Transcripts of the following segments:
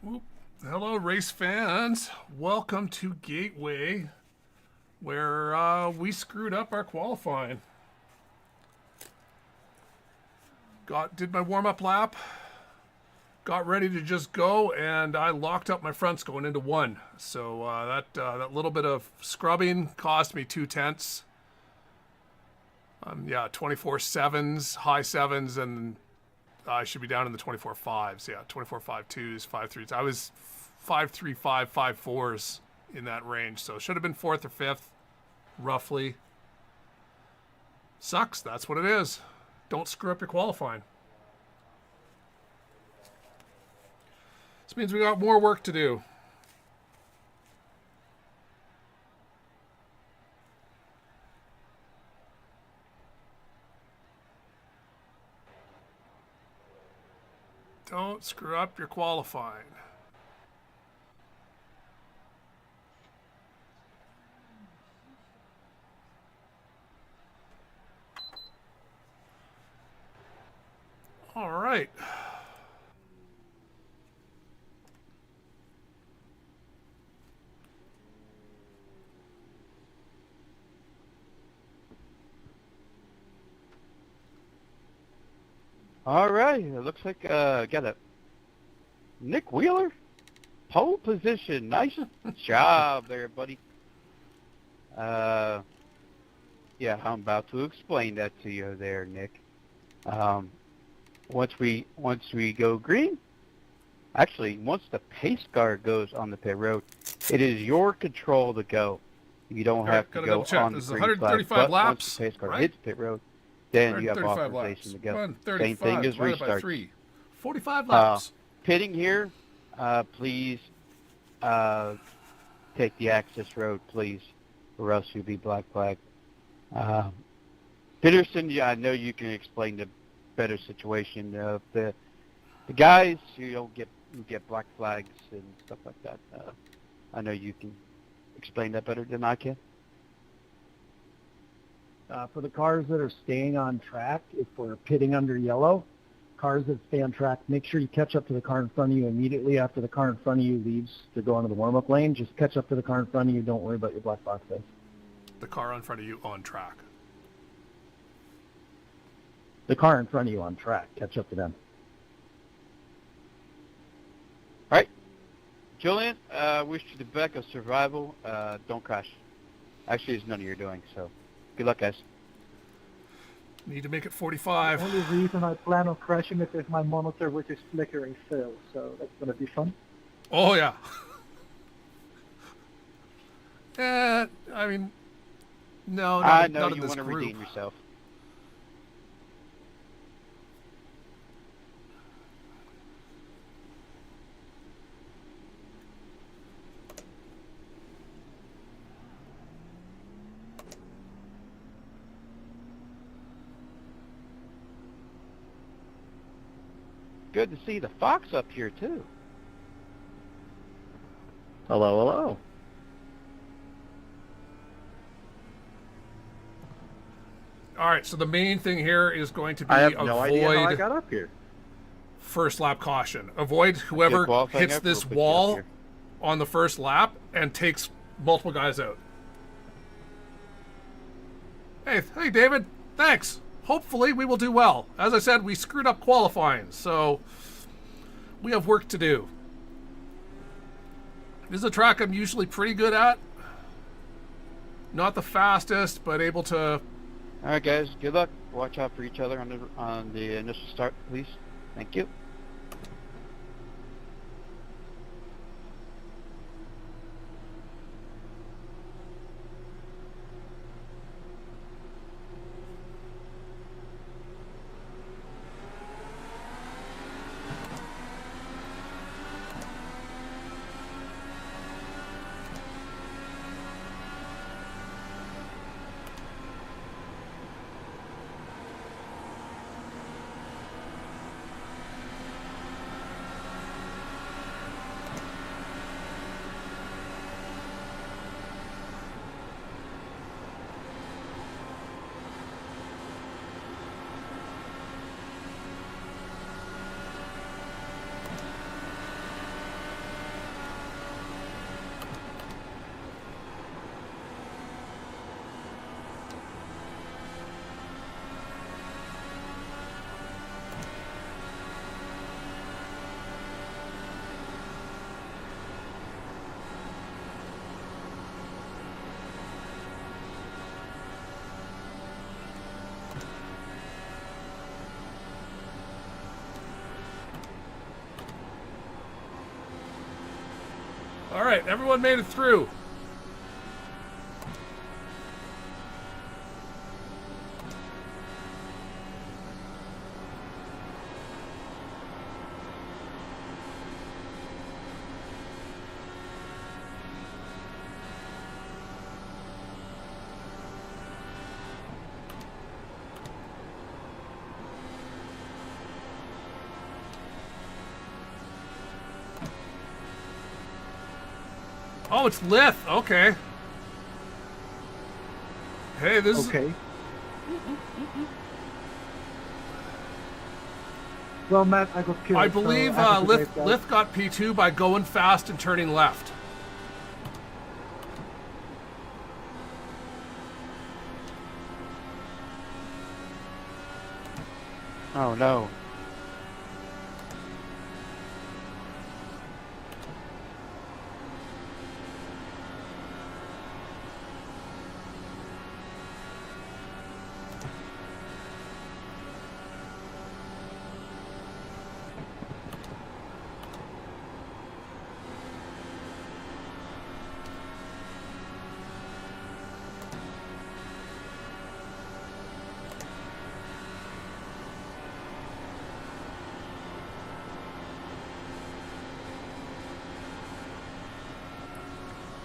Oop. Hello, race fans. Welcome to Gateway, where we screwed up our qualifying. Did my warm-up lap, got ready to just go, and I locked up my fronts going into one. So that little bit of scrubbing cost me 2/10. Yeah, 24.7s, high 7s, and I should be down in the 24.5s. Yeah, 24.52s, 5.3s. I was 5.35, 5.4s in that range, so should have been 4th or 5th, roughly. Sucks. That's what it is. Don't screw up your qualifying. This means we got more work to do. Don't screw up your qualifying. All right. All right, it looks like got a Nick Wheeler pole position. Nice job there, buddy. Yeah, I'm about to explain that to you there, Nick. Once we go green, actually, once the pace car goes on the pit road, it is your control to go. You don't have to go on the green flag. But once the pace car hits pit road, then you have authorization to go. Same thing as restart. 45 laps. Pitting here, please take the access road, please, or else you'll be black flag. Peterson, yeah, I know you can explain the better situation of the guys who don't get black flags and stuff like that. I know you can explain that better than I can. For the cars that are staying on track, if we're pitting under yellow, cars that stay on track, make sure you catch up to the car in front of you immediately after the car in front of you leaves to go into the warm-up lane. Just catch up to the car in front of you. Don't worry about your black box face. The car in front of you on track. The car in front of you on track. Catch up to them. All right. Julian, wish you the best of survival. Don't crash. Actually, it's none of your doing, so good luck, guys. Need to make it 45. The only reason I plan on crashing it is my monitor, which is flickering still, so that's going to be fun. Oh, yeah. I mean, no, I know none of you this want to group. redeem yourself. Good to see the Fox up here, too. Hello, hello. All right, so the main thing here is going to be I have no idea how I got up here. first lap caution. Avoid whoever hits this wall on the first lap and takes multiple guys out. Hey, David, thanks. Hopefully we will do well. As I said, we screwed up qualifying, so we have work to do. This is a track I'm usually pretty good at. Not the fastest, but able to... All right, guys, good luck. Watch out for each other on the initial start, please. Thank you. All right, everyone made it through. Oh, it's Lith. Okay. Hey, this is... Okay. Well, Matt, I got killed. I believe so Lith got P2 by going fast and turning left. Oh, no.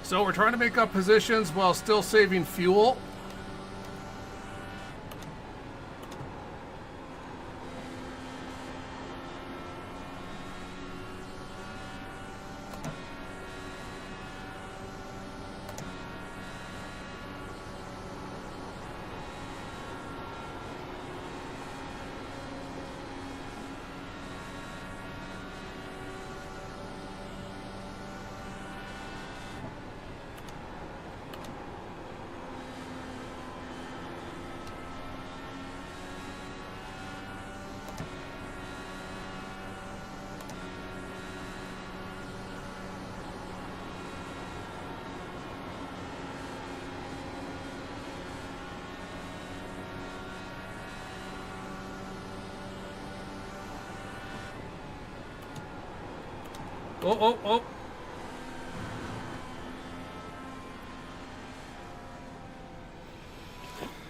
So we're trying to make up positions while still saving fuel. Oh.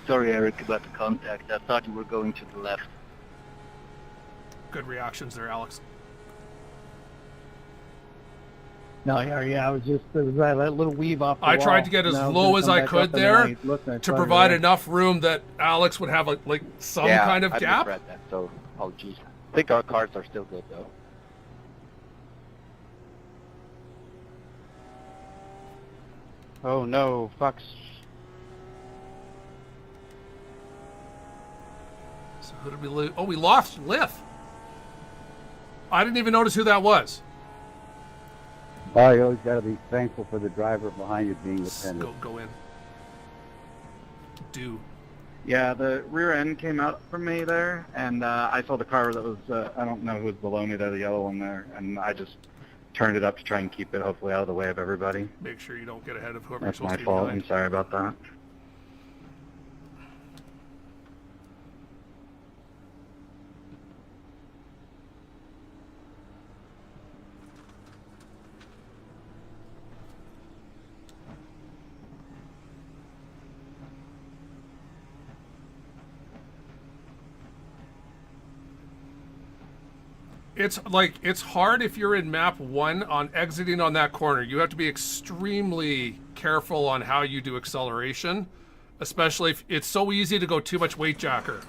Sorry, Eric, about the contact. I thought you were going to the left. Good reactions there, Alex. No, yeah, I was just, there was that little weave off the I wall. tried to get as low as I could there to provide enough room that Alex would have like some kind of I gap. misread that, so apologies. I think our cars are still good, though. Oh, no. Fox. So who did we lose? Oh, we lost Lith. I didn't even notice who that was. Oh, you always got to be thankful for the driver behind you being dependent. Go in. Do. Yeah, the rear end came out from me there, and I saw the car that was, I don't know who was below me there, the yellow one there, and I just turned it up to try and keep it hopefully out of the way of everybody. Make sure you don't get ahead of whoever That's you're supposed my to be fault. behind. I'm sorry about that. It's hard if you're in map 1 on exiting on that corner. You have to be extremely careful on how you do acceleration, especially if it's so easy to go too much weight jacker.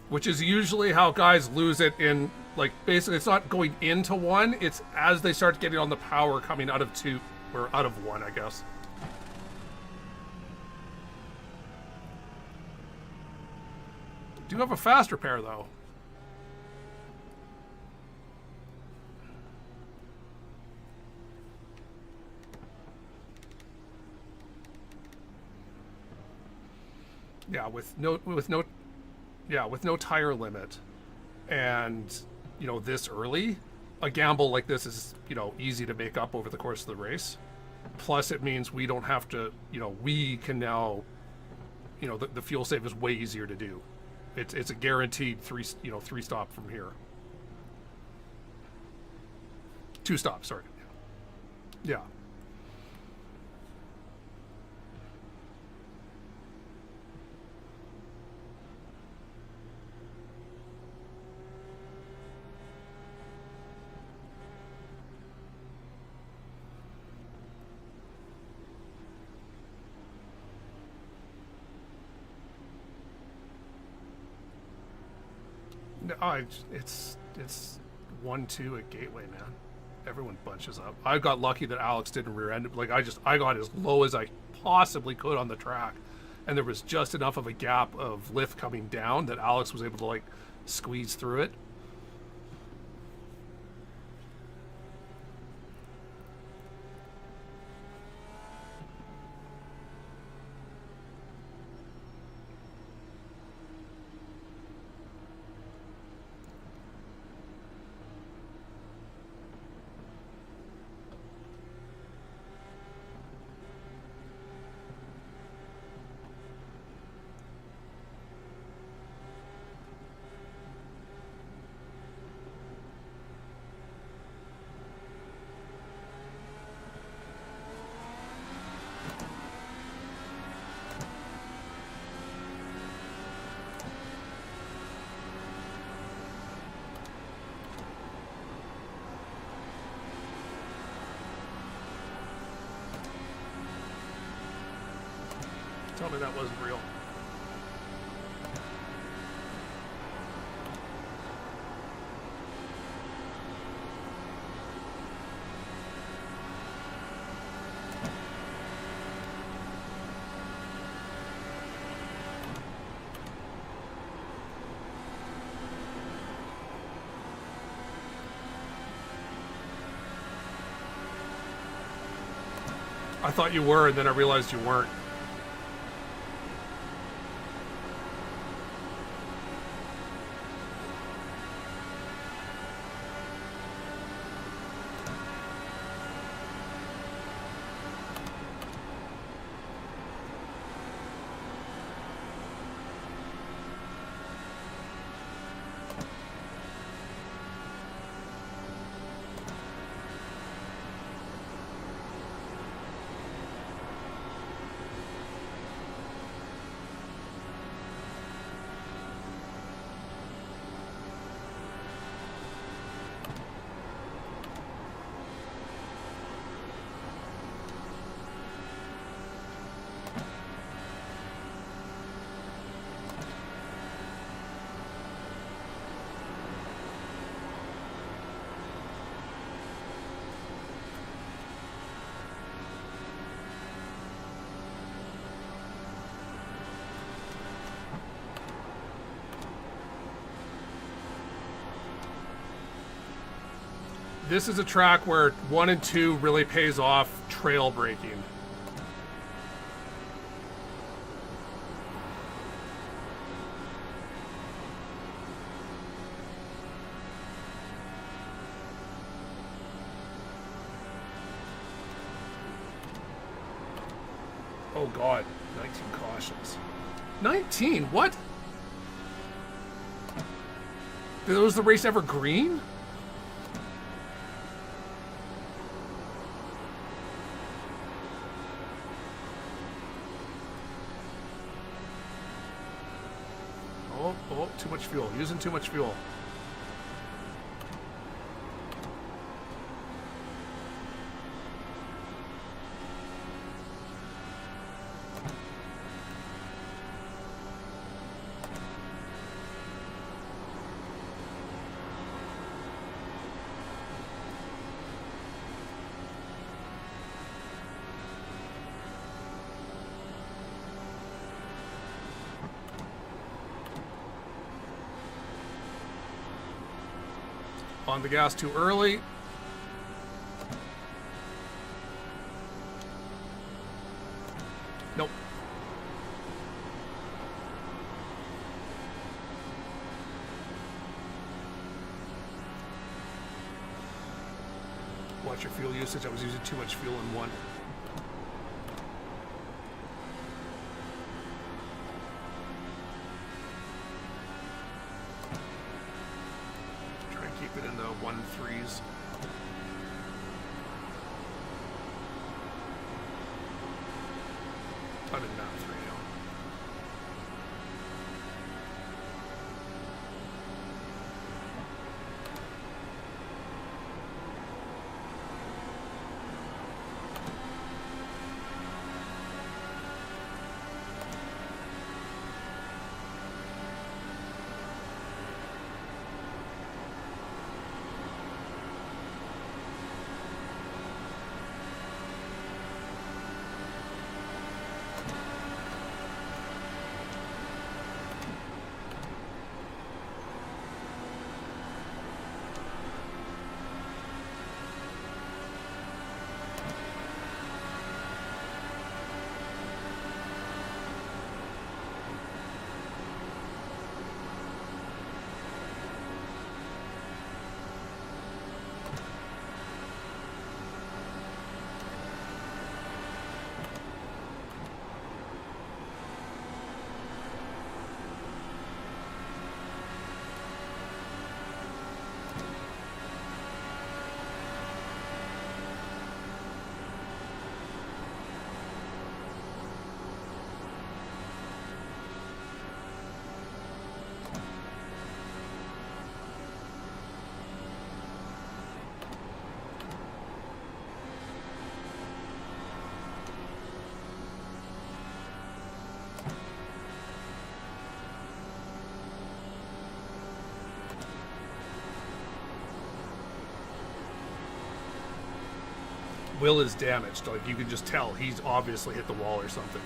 Which is usually how guys lose it in, like, basically it's not going into 1, it's as they start getting on the power coming out of 2, or out of 1, I guess. Do have a faster pair, though. Yeah, with no tire limit, and this early, a gamble like this is easy to make up over the course of the race. Plus, it means we don't have to, we can now, the fuel save is way easier to do. It's a guaranteed three stop from here. 2 stops, sorry. Yeah. No, it's 1-2 at Gateway, man. Everyone bunches up. I got lucky that Alex didn't rear end. Like I got as low as I possibly could on the track, and there was just enough of a gap of lift coming down that Alex was able to squeeze through it. Tell me that wasn't real. I thought you were, and then I realized you weren't. This is a track where 1 and 2 really pays off trail braking. Oh God, 19 cautions. 19? What? Was the race ever green? Oh, too much fuel. Using too much fuel. On the gas too early. Nope. Watch your fuel usage. I was using too much fuel in one. expected in the 1.3s. I'm in map 3 now. Will is damaged. Like, you can just tell he's obviously hit the wall or something.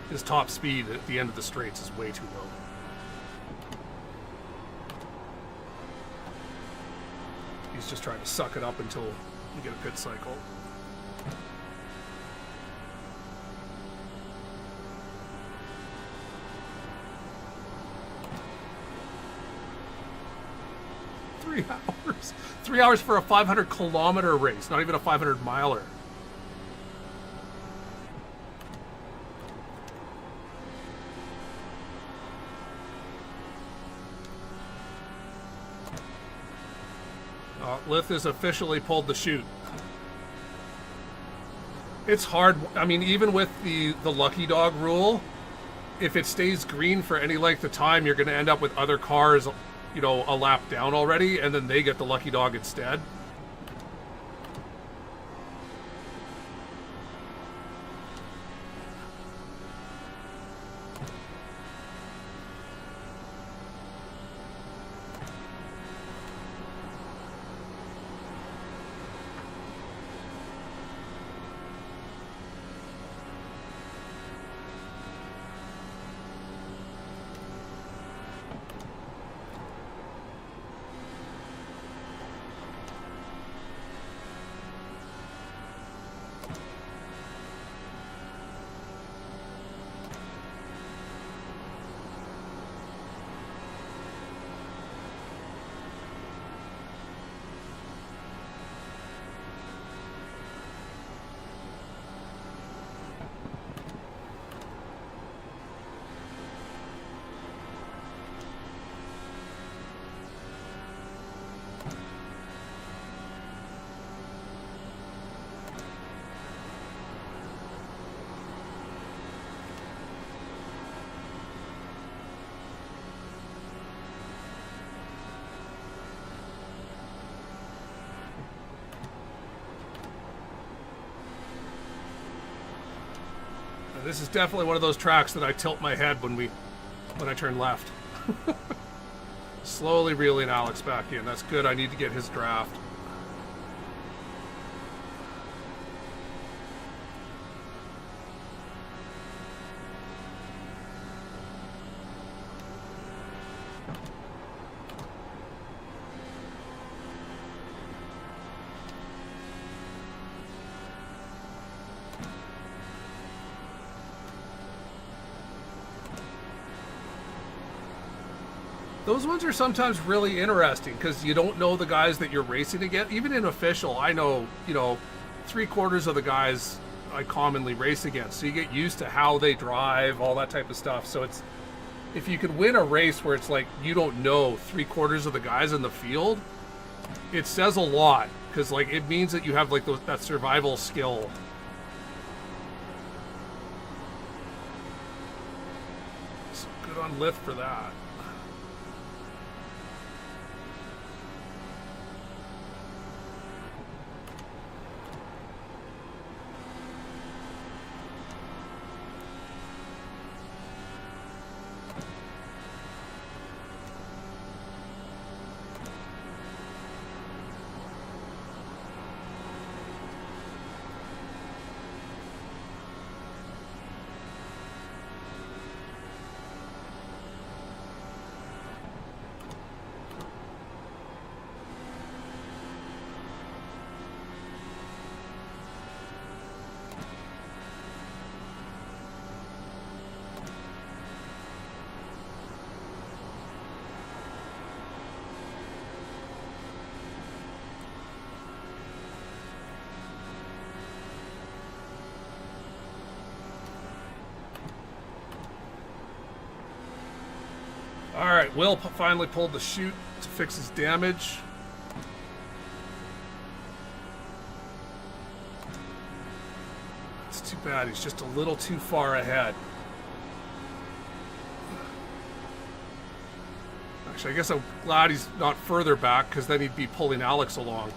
His top speed at the end of the straights is way too low. He's just trying to suck it up until you get a pit cycle. hours. 3 hours for a 500-kilometer race, not even a 500-miler. Lith has officially pulled the chute. It's hard. I mean, even with the lucky dog rule, if it stays green for any length of time, you're going to end up with other cars, you know, a lap down already, and then they get the lucky dog instead. This is definitely one of those tracks that I tilt my head when I turn left. Slowly reeling Alex back in. That's good. I need to get his draft. Those ones are sometimes really interesting because you don't know the guys that you're racing against. Even in official, I know, you know, 3/4 of the guys I commonly race against. So you get used to how they drive, all that type of stuff. So it's, if you could win a race where it's like you don't know 3/4 of the guys in the field, It says a lot, because like it means that you have like that survival skill. So good on lift for that. Alright, Will finally pulled the chute to fix his damage. It's too bad, he's just a little too far ahead. Actually, I guess I'm glad he's not further back, because then he'd be pulling Alex along.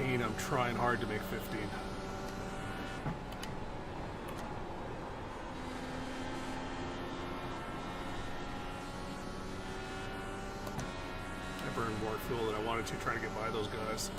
I'm trying hard to make 15. I burned more fuel than I wanted to trying to get by those guys.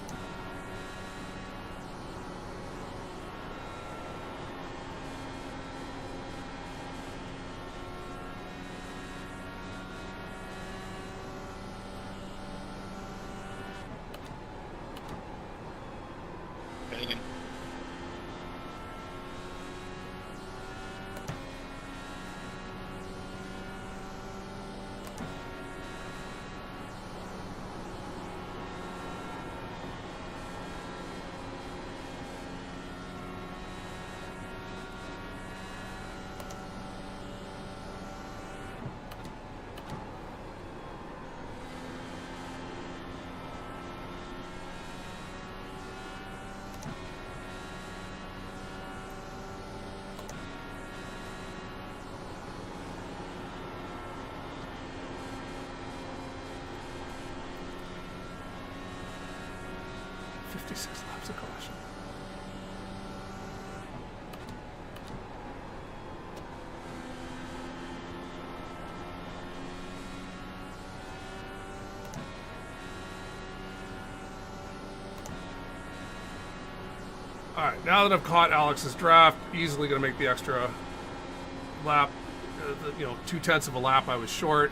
Laps of caution. Alright, now that I've caught Alex's draft, easily going to make the extra lap. 2/10 of a lap I was short.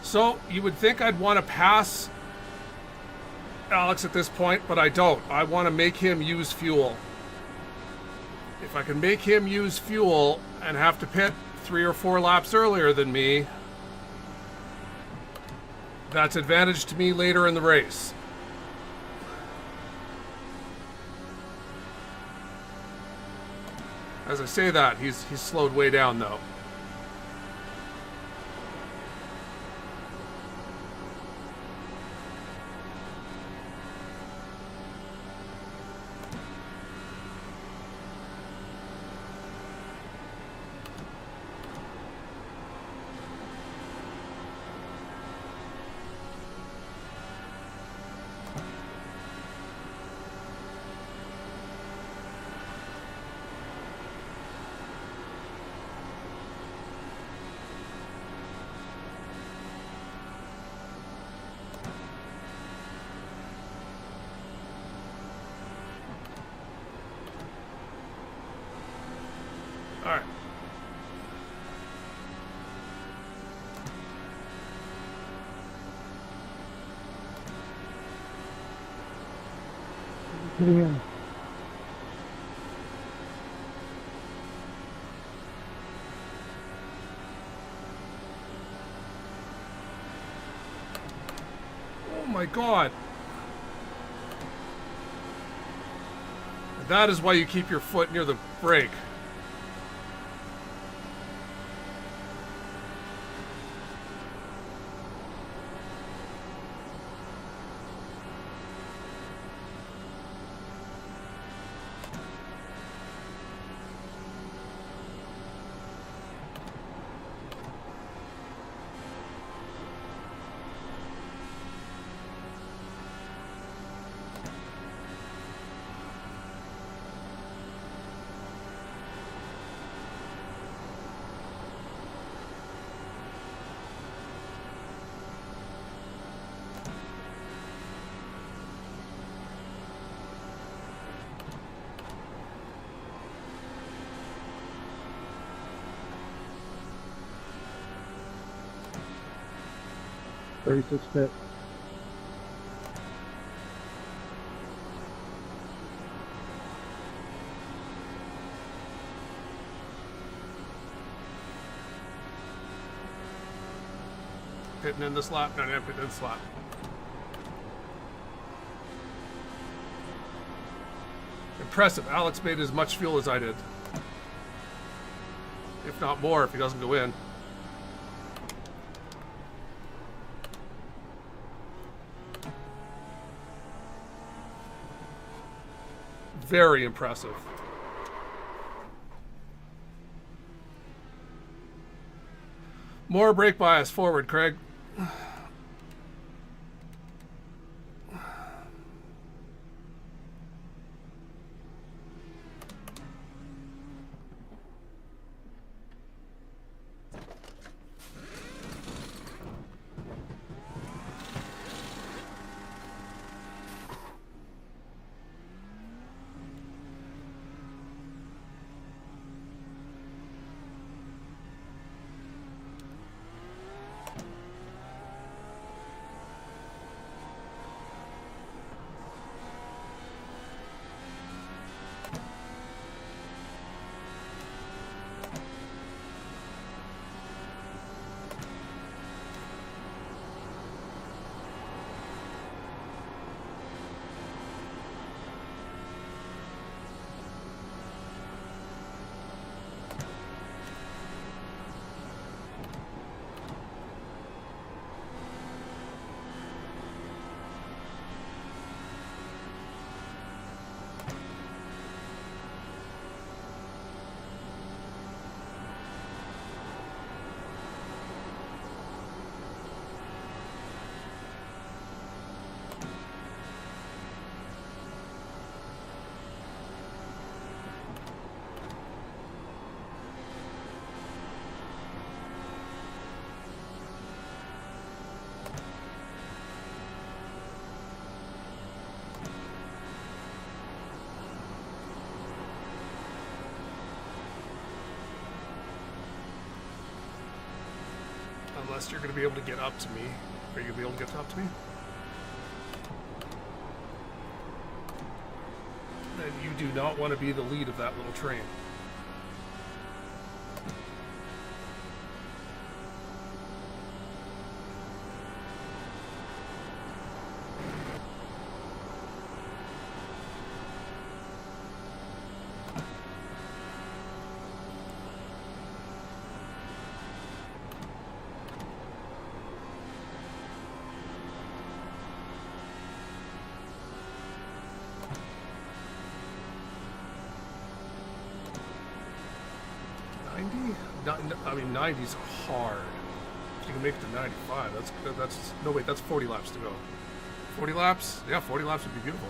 So you would think I'd want to pass Alex at this point, but I don't. I want to make him use fuel. If I can make him use fuel and have to pit 3 or 4 laps earlier than me, that's advantage to me later in the race. As I say that, he's slowed way down though. Alright. Yeah. Oh my God. That is why you keep your foot near the brake. .36 pit. Pitting in this lap? No, I'm pitting in this lap. Impressive. Alex made as much fuel as I did. If not more, if he doesn't go in. Very impressive. More brake bias forward, Craig. unless you're going to be able to get up to me. Are you going to be able to get up to me? And you do not want to be the lead of that little train. I mean, 90's hard. If you can make it to 95, that's no wait, that's 40 laps to go. 40 laps? Yeah, 40 laps would be beautiful.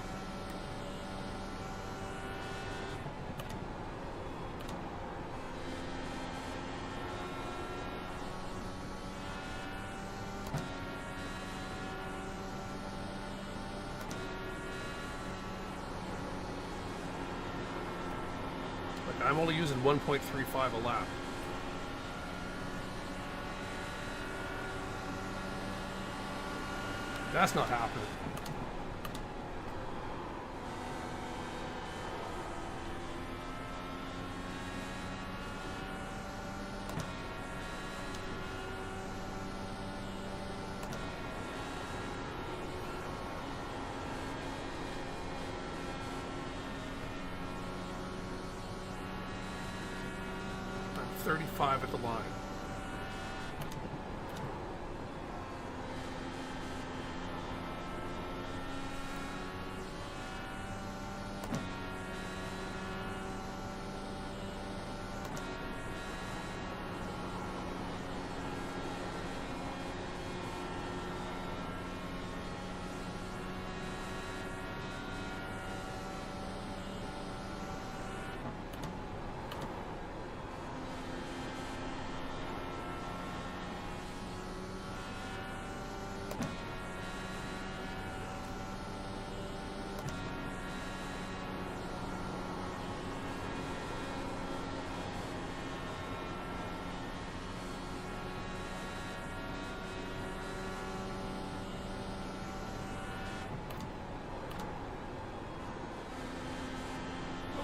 Like, I'm only using 1.35 a lap. That's not happening. I'm 35 at the line.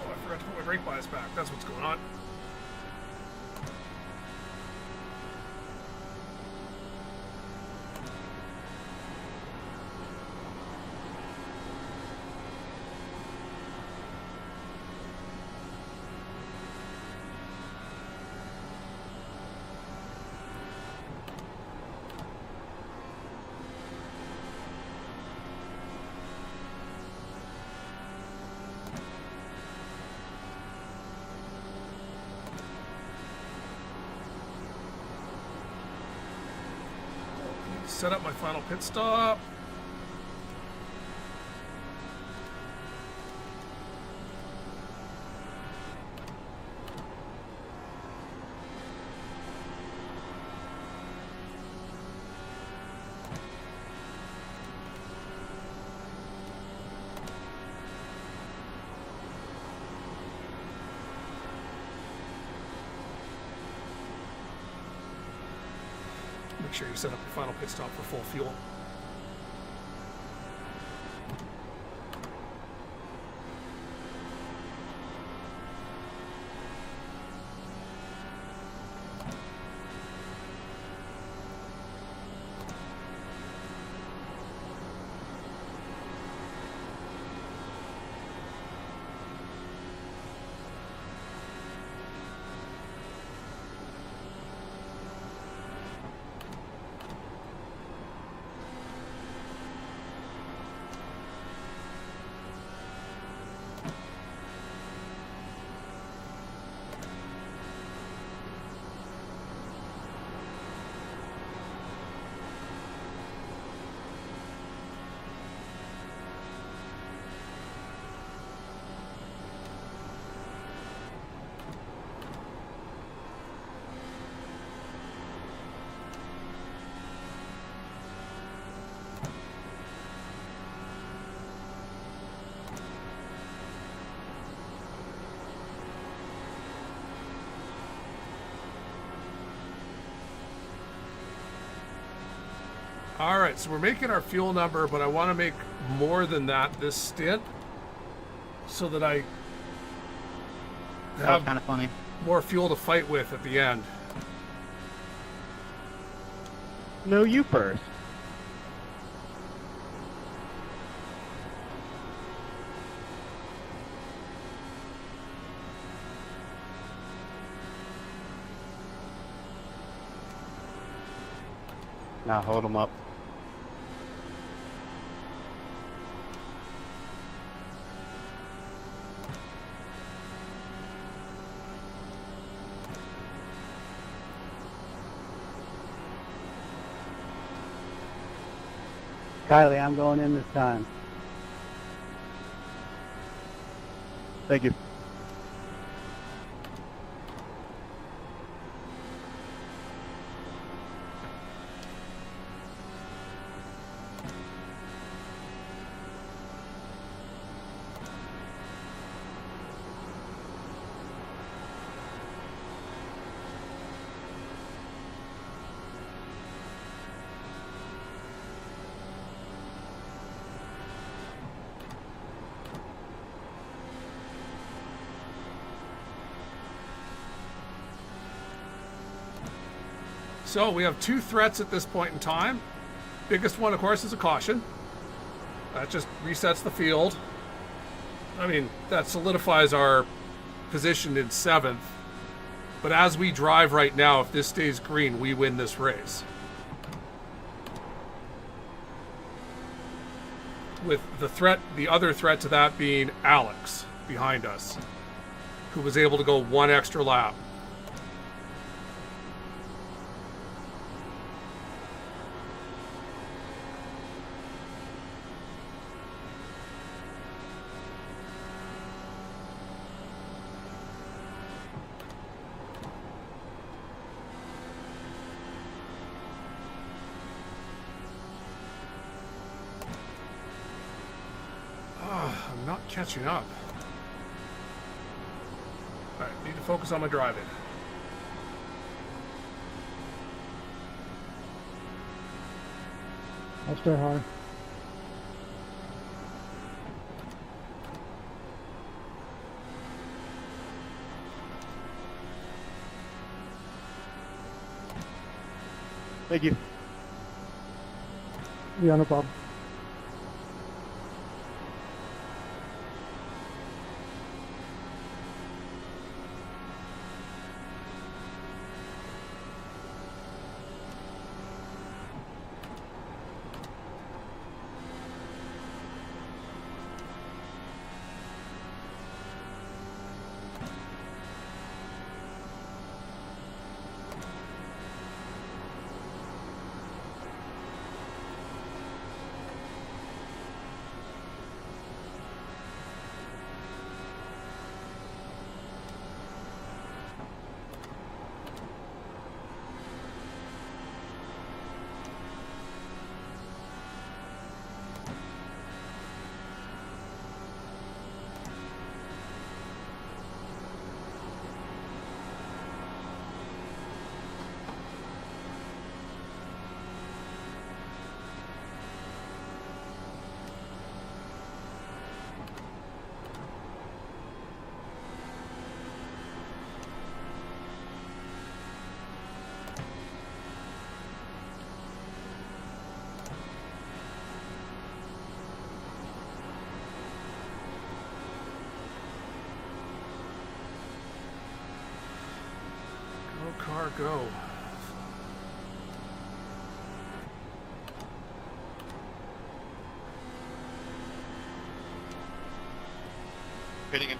I forgot to put my brake bias back. That's what's going on. Set up my final pit stop. Make sure you set up your final pit stop for full fuel. All right, so we're making our fuel number, but I want to make more than that this stint so that I That was have kind of funny. more fuel to fight with at the end. No, you first. Now hold them up. Kylie, I'm going in this time. Thank you. So we have 2 threats at this point in time. Biggest one, of course, is a caution. That just resets the field. I mean, that solidifies our position in 7th. But as we drive right now, if this stays green, we win this race. With the other threat to that being Alex behind us, who was able to go 1 extra lap. I'm not catching up. All right, need to focus on my driving. I'll stay hard. Thank you. Yeah, no problem. Car go. Hitting it.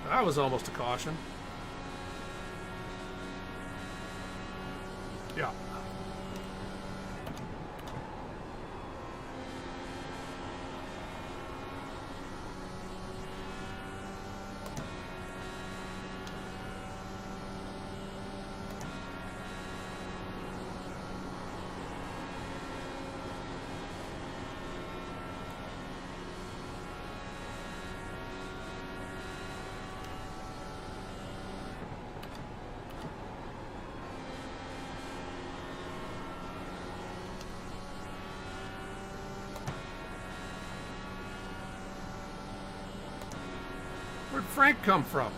That was almost a caution. Yeah. Where'd Frank come from?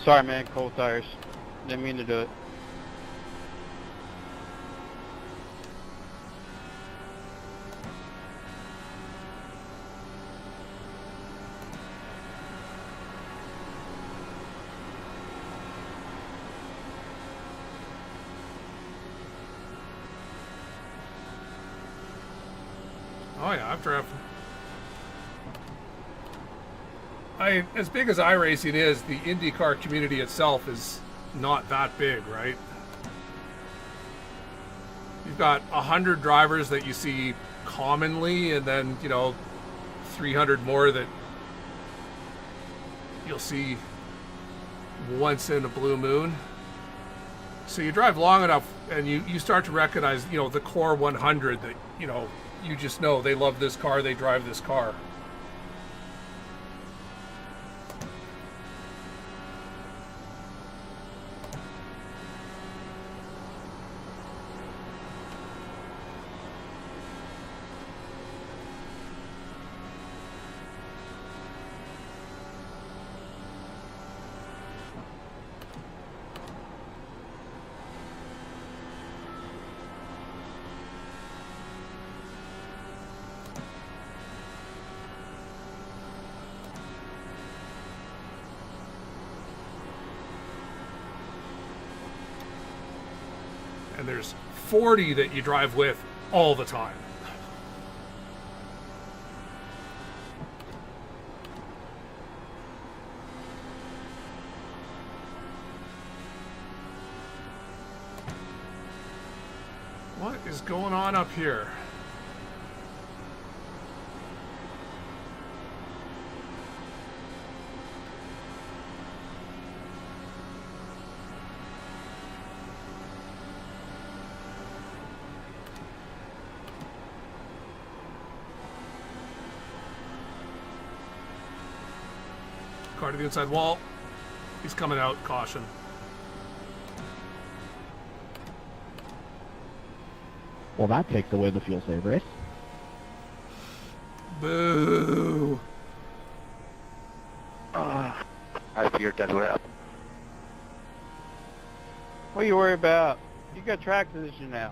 Sorry, man. Cold tires. Didn't mean to do it. Oh yeah, I've driven. As big as iRacing is, the IndyCar community itself is not that big, right? You've got 100 drivers that you see commonly, and then, you know, 300 more that you'll see once in a blue moon. So you drive long enough and you start to recognize, you know, the core 100 that, you know, you just know they love this car, they drive this car. And there's 40 that you drive with all the time. What is going on up here? Car to the inside wall. He's coming out. Caution. Well, that takes away the fuel save race. Boo. I feared that would happen. What are you worried about? You got track position now.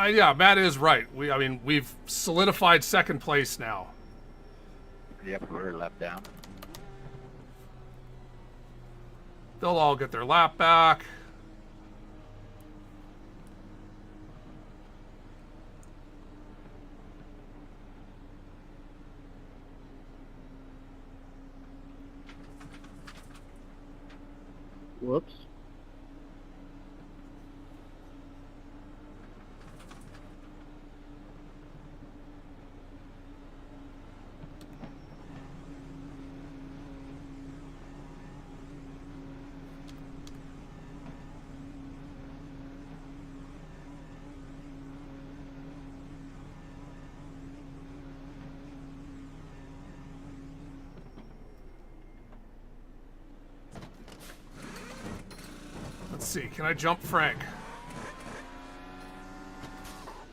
Yeah, Matt is right. I mean, we've solidified second place now. Yep, we're a lap down. They'll all get their lap back. Whoops. Let's see. Can I jump Frank?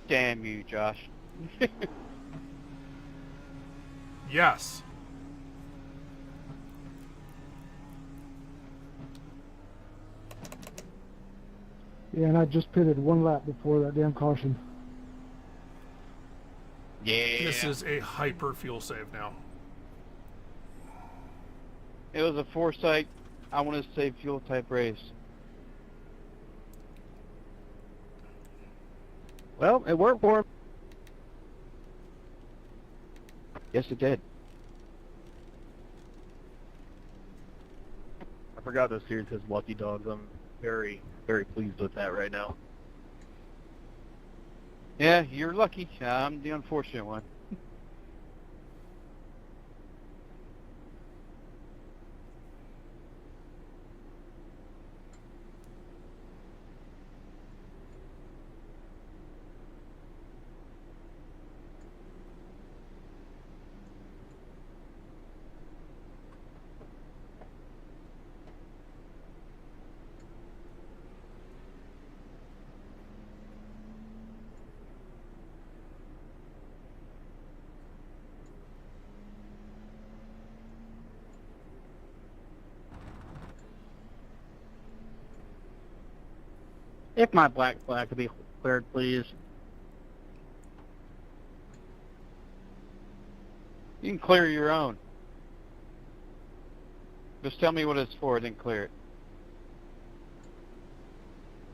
Damn you, Josh. Yes. Yeah, and I just pitted one lap before that damn caution. Yeah. This is a hyper fuel save now. It was a Forsythe, I want to say, fuel type race. Well, it worked for him. Yes, it did. forgot those series his lucky dogs. I'm very, very pleased with that right now. Yeah, you're lucky. I'm the unfortunate one. If my black flag could be cleared, please. You can clear your own. Just tell me what it's for, then clear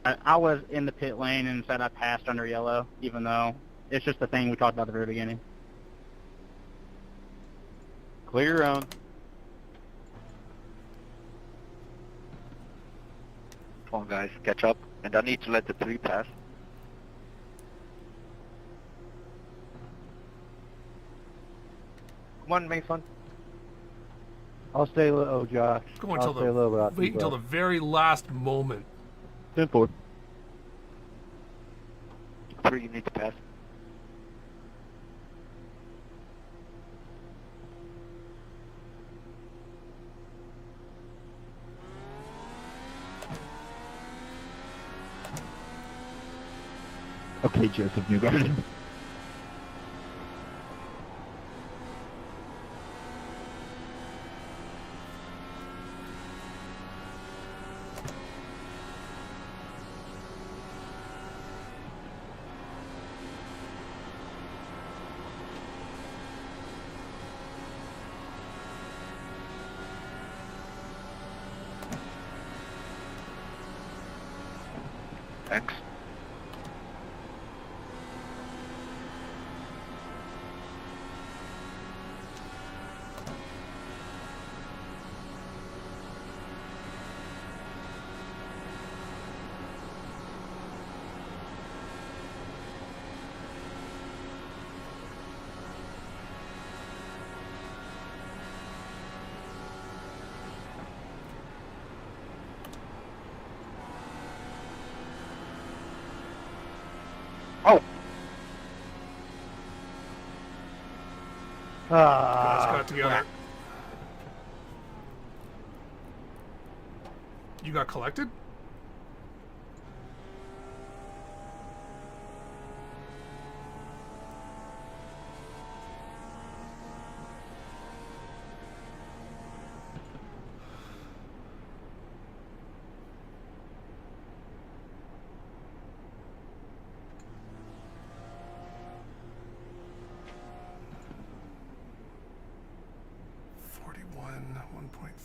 it. I was in the pit lane and said I passed under yellow, even though it's just the thing we talked about at the very beginning. Clear your own. Come on, guys, catch up. And I need to let the 3 pass. Come on, Mason. I'll stay low, Josh. Go I'll stay low, but I'll wait until the very last moment. 10-4. 3, you need to pass. Okay, Joseph Newgarden. Thanks. Guys got together. You got collected?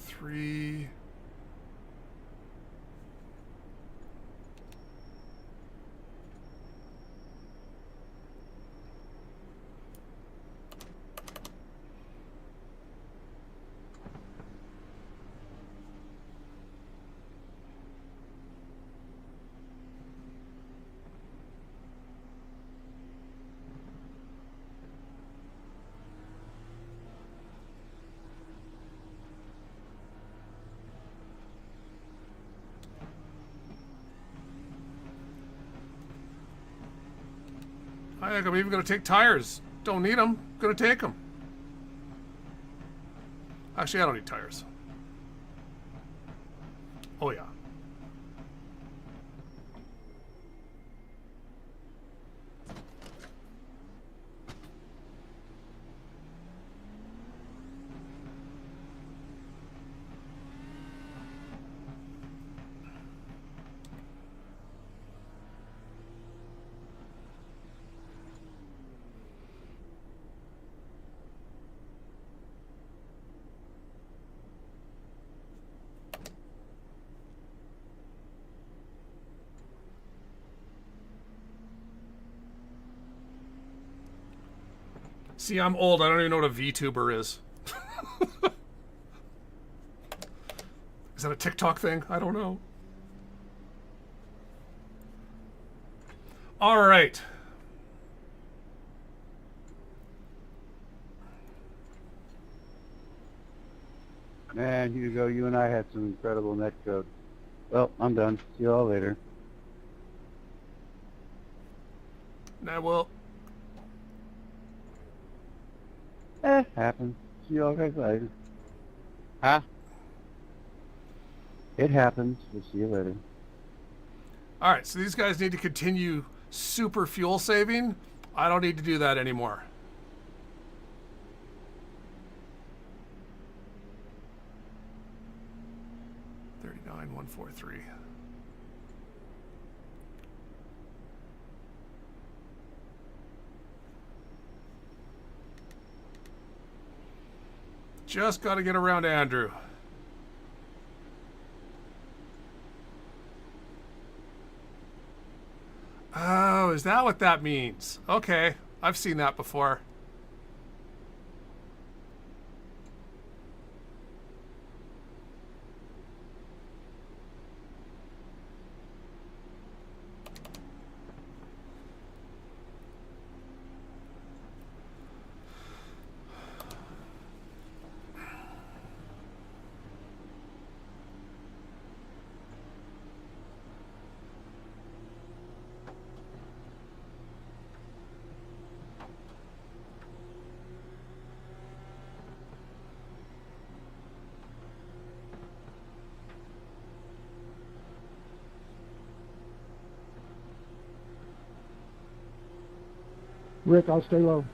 Three. I think I'm even going to take tires. Don't need them. Going to take them. Actually, I don't need tires. Oh, yeah. See, I'm old. I don't even know what a VTuber is. that a TikTok thing? I don't know. All right. Man, Hugo, you and I had some incredible netcode. Well, I'm done. See you all later. I will. Happens. See you all guys later. Huh? It happens. We'll see you later. All right, so these guys need to continue super fuel saving. I don't need to do that anymore. $39,143. Just got to get around Andrew. Oh, is that what that means? Okay, I've seen that before. Rick, I'll stay low.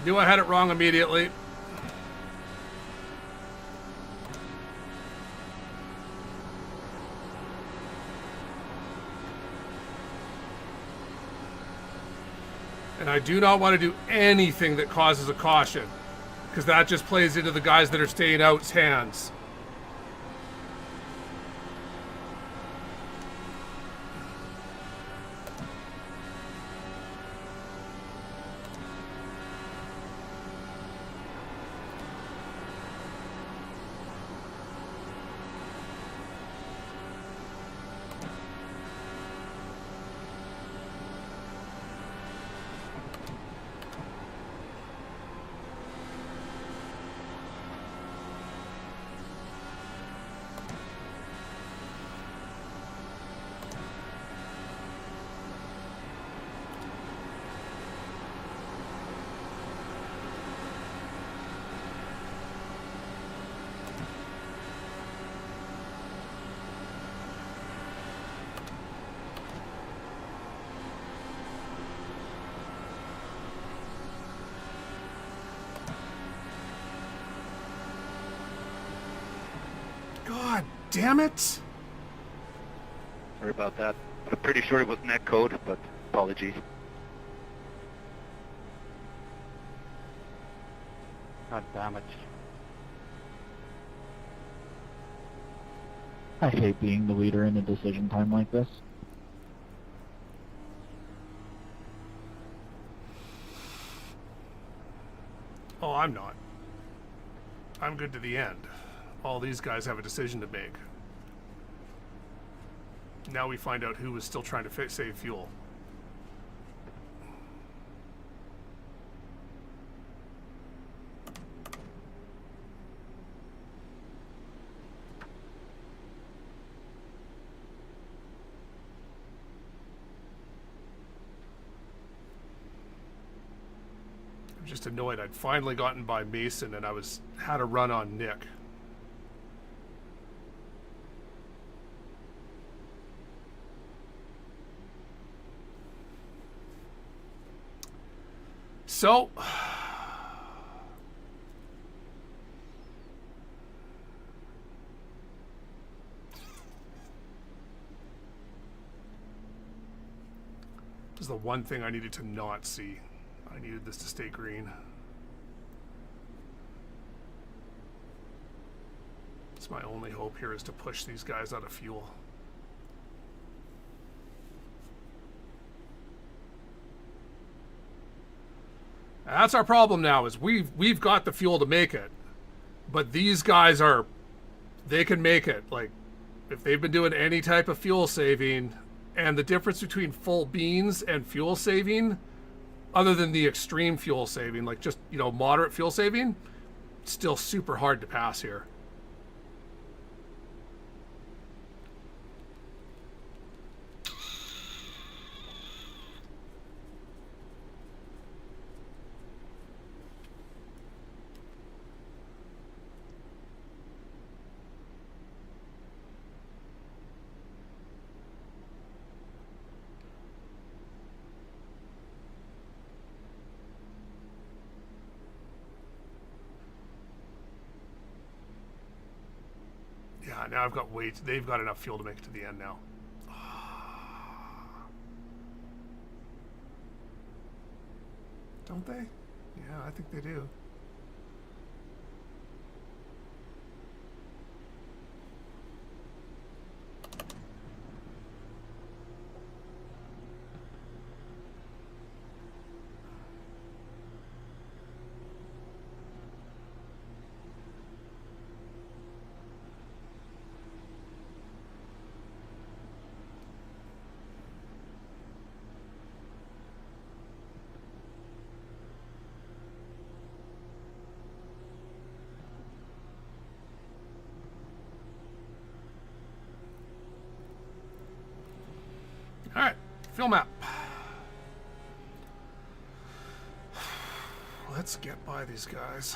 Knew I had it wrong immediately. And I do not want to do anything that causes a caution, because that just plays into the guys that are staying out's hands. damn it! Sorry about that. I'm pretty sure it was net code, but apologies. God damn it. I hate being the leader in a decision time like this. Oh, I'm not. I'm good to the end. All these guys have a decision to make. Now we find out who was still trying to save fuel. I'm just annoyed. I'd finally gotten by Mason and I had a run on Nick. So, this is the one thing I needed to not see. I needed this to stay green. It's my only hope here is to push these guys out of fuel. That's our problem now, is we've got the fuel to make it. But these guys they can make it. Like, if they've been doing any type of fuel saving, and the difference between full beans and fuel saving, other than the extreme fuel saving, like just, moderate fuel saving, it's still super hard to pass here. Yeah, now I've got they've got enough fuel to make it to the end now. Don't they? Yeah, I think they do. All right, fuel map. Let's get by these guys.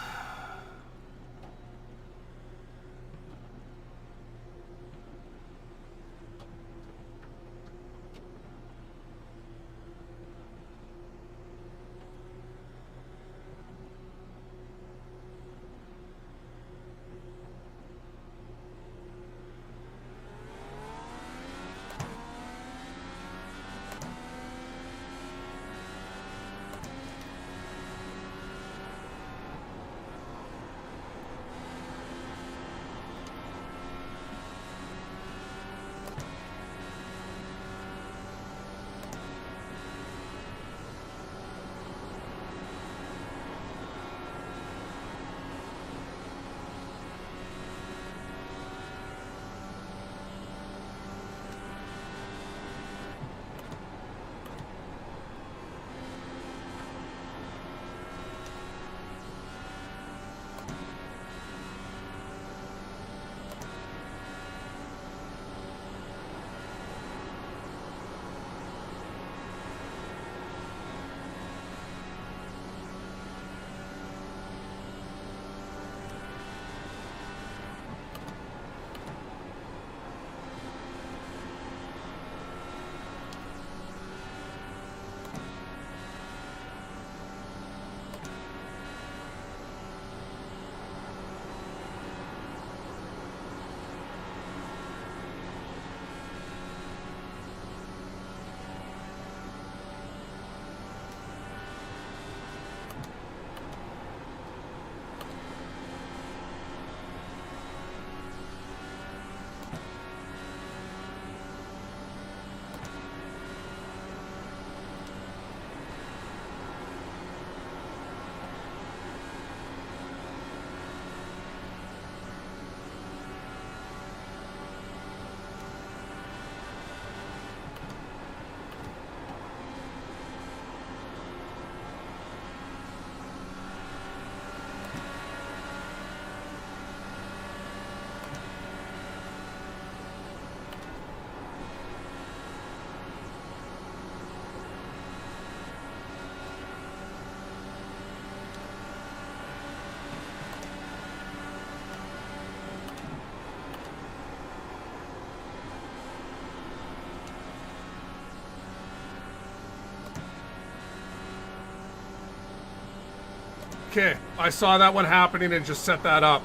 Okay, I saw that one happening and just set that up.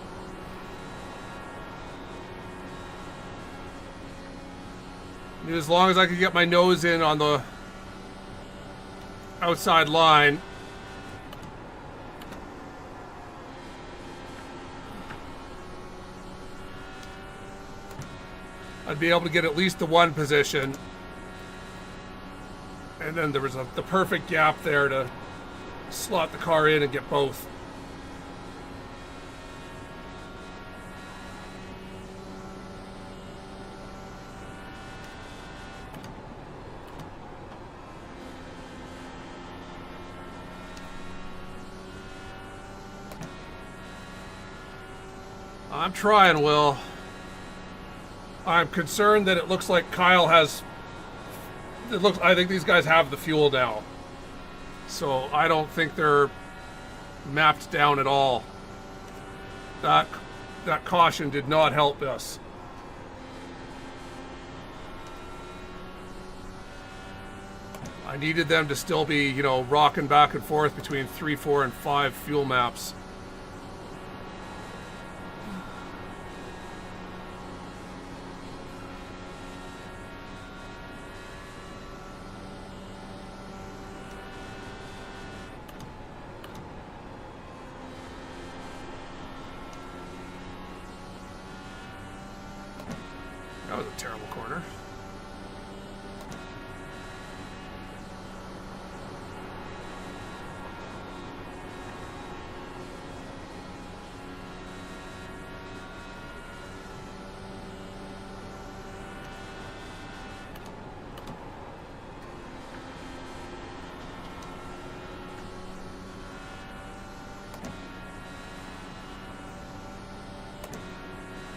And as long as I could get my nose in on the outside line. I'd be able to get at least the one position. And then there was the perfect gap there to slot the car in and get both. I'm trying, Will. I'm concerned that it looks like Kyle has... I think these guys have the fuel now. So I don't think they're mapped down at all. That caution did not help us. I needed them to still be, you know, rocking back and forth between 3, 4, and 5 fuel maps. That was a terrible corner.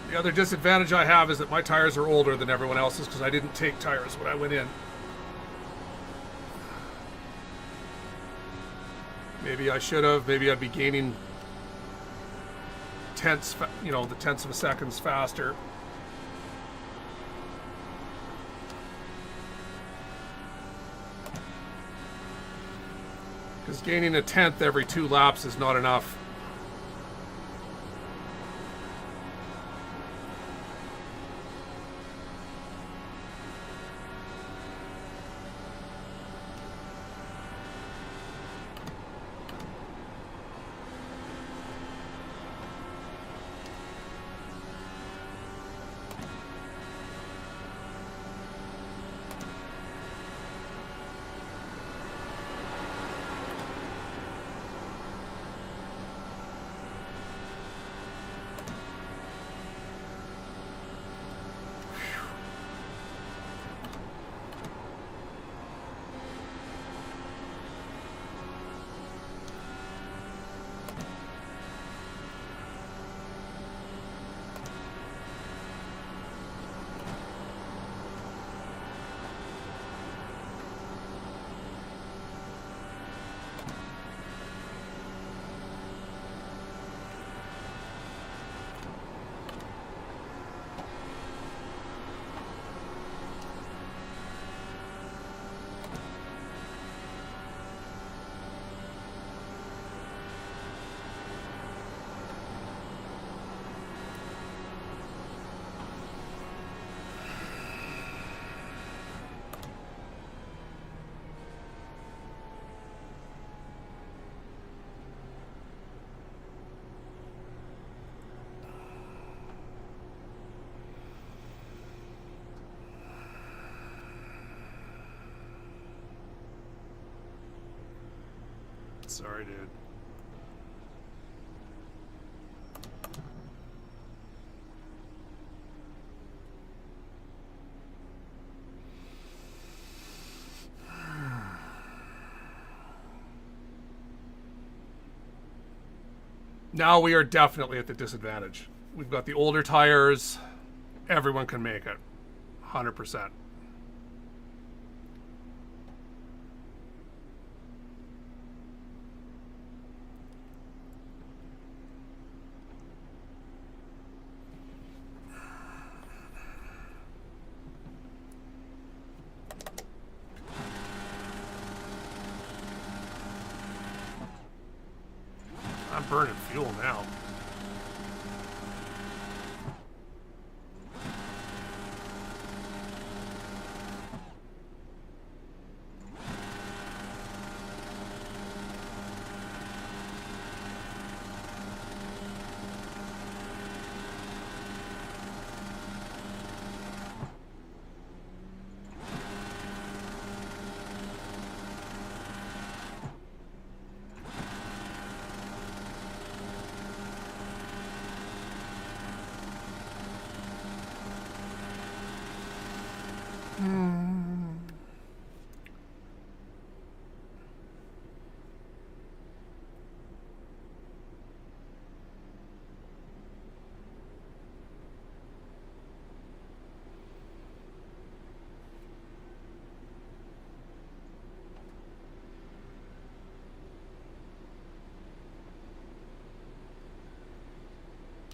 The other disadvantage I have is that my tires are older than everyone else's because I didn't take tires when I went in. Maybe I should have. Maybe I'd be gaining tenths, you know, the tenths of a seconds faster. Because gaining a tenth every 2 laps is not enough. Sorry, dude. Now we are definitely at the disadvantage. We've got the older tires. Everyone can make it. 100%. burning fuel now.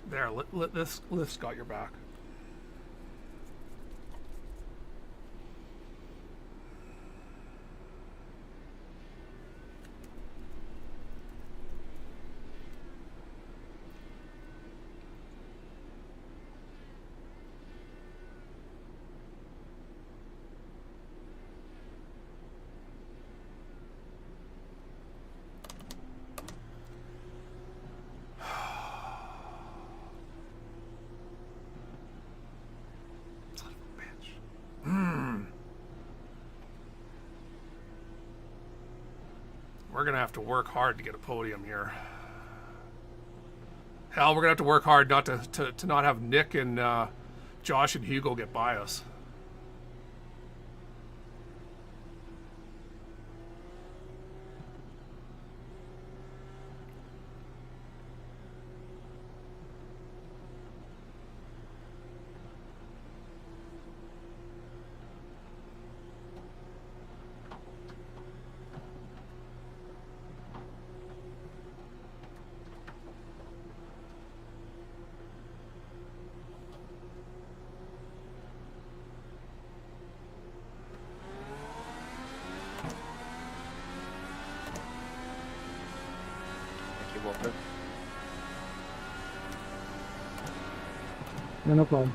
There, this lift's got your back. We're gonna have to work hard to get a podium here. Hell, we're gonna have to work hard not to not have Nick and Josh and Hugo get by us. Yeah, no problem.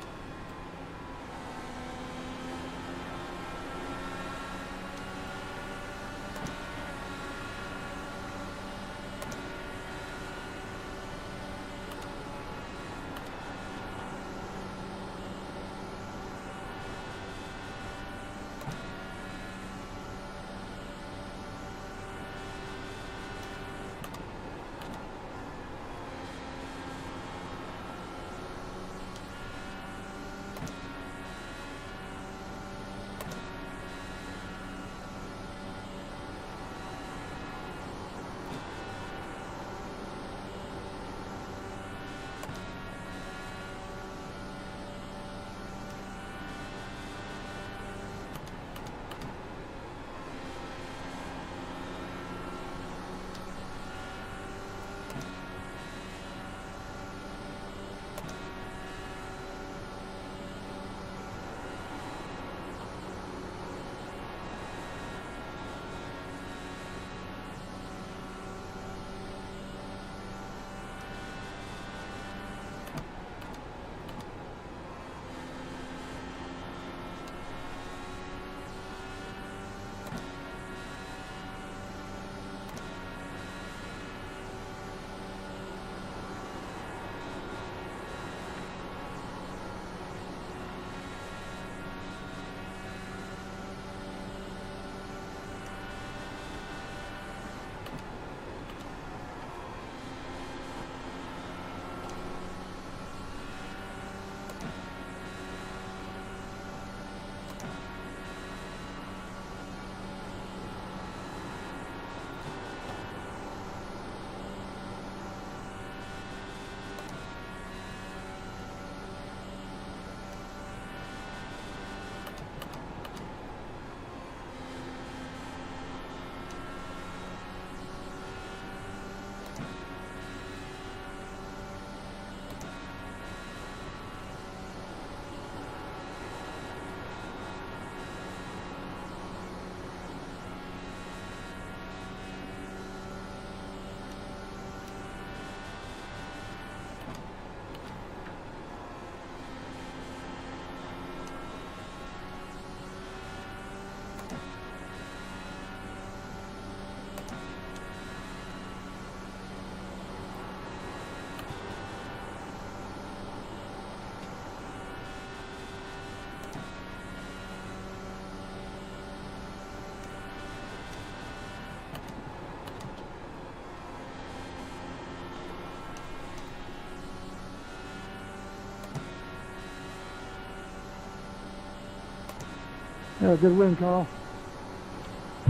Yeah, good win, Carl.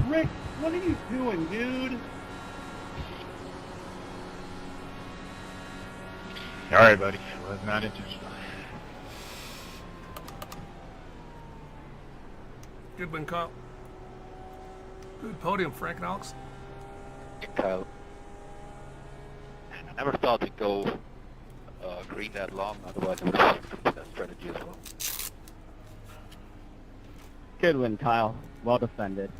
Rick, what are you doing, dude? All right, buddy. Was not intentional. Good win, Kyle. Good podium, Frank and Alex. Kyle. I never thought it'd go green that long, otherwise I would have taken that strategy as well. Good win, Kyle. Well defended.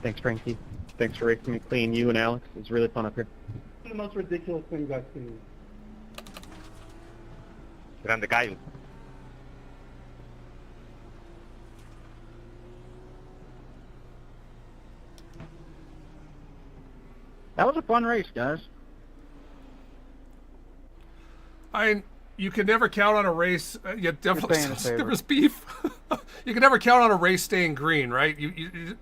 Thanks, Frankie. Thanks for racing me clean, you and Alex. It's really fun up here. One of the most ridiculous things I've seen. Grande Caio. That was a fun race, guys. You can never count on a race. Yeah, definitely. There was beef. You can never count on a race staying green, right? You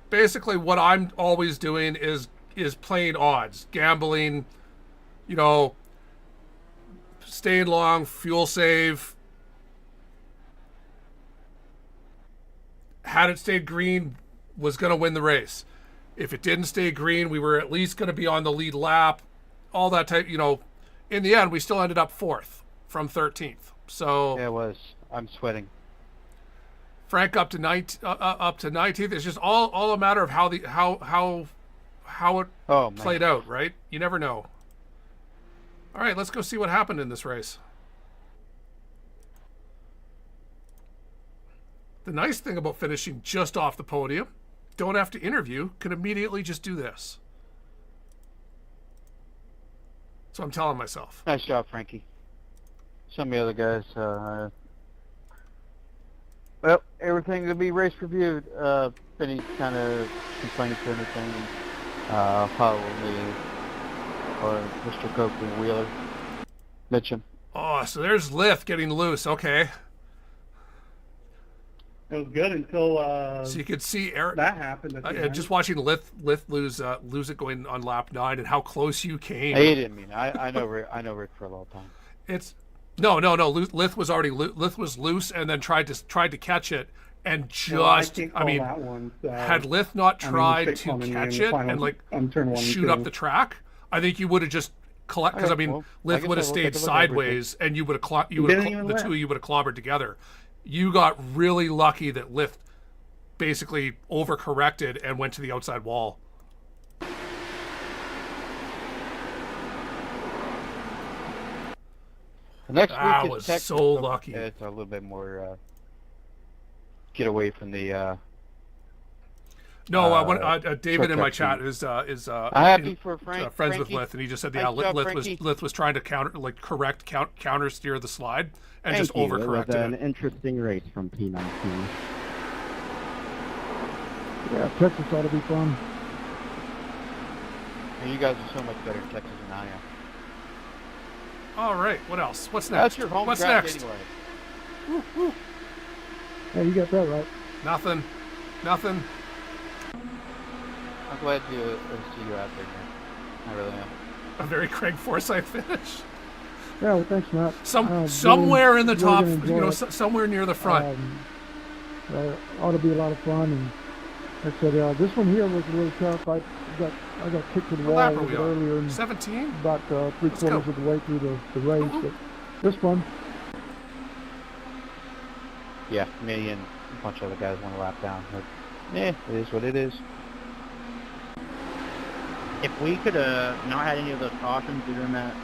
basically what I'm always doing is playing odds, gambling. You know, staying long, fuel save. Had it stayed green, was going to win the race. If it didn't stay green, we were at least going to be on the lead lap. All that type, you know. In the end, we still ended up 4th from 13th. So yeah, it was. I'm sweating. Frank up to 19th. It's just all a matter of how it played out, right? You never know. All right, let's go see what happened in this race. The nice thing about finishing just off the podium, don't have to interview, can immediately just do this. So I'm telling myself. Nice job, Frankie. Some of the other guys, well, everything will be race reviewed. Any kind of complaints or anything, follow me or Mr. Coakley Wheeler. Mitchum. Oh, so there's Lith getting loose. Okay. It was good until so you could see Eric. That happened. At the end. Just watching Lith lose it going on lap 9 and how close you came. He didn't mean. I know Rick for a long time. It's no. Lith was already Lith was loose and then tried to catch it and just. Had Lith not tried to catch it and like shoot up the track, I think you would have just because Lith would have stayed sideways and you would have the two of you would have clobbered together. You got really lucky that Lith basically overcorrected and went to the outside wall. The next that week was is so lucky. It's a little bit more get away from the. David in my chat is happy for Frank. Friends with Lith, and he just said Lith was trying to counter steer the slide and just overcorrected. It was an interesting race from P19. Yeah, Texas ought to be fun. And you guys are so much better in Texas than I am. All right, what else? What's next? That's your home What's track next? Anyway. Woo. Yeah, you got that right. Nothing. I'm glad to see you out there, man. I really am. A very Craig Forsythe finish. Yeah, well, thanks, Matt. Somewhere in the top, it. Somewhere near the front. Ought to be a lot of fun. And like I said, this one here was a little tough. I got kicked to the wall a little bit earlier. 17? About 3/4 of the way through the race. But this one. Yeah, me and a bunch of other guys want to lap down. But, it is what it is. If we could not had any of those cautions during that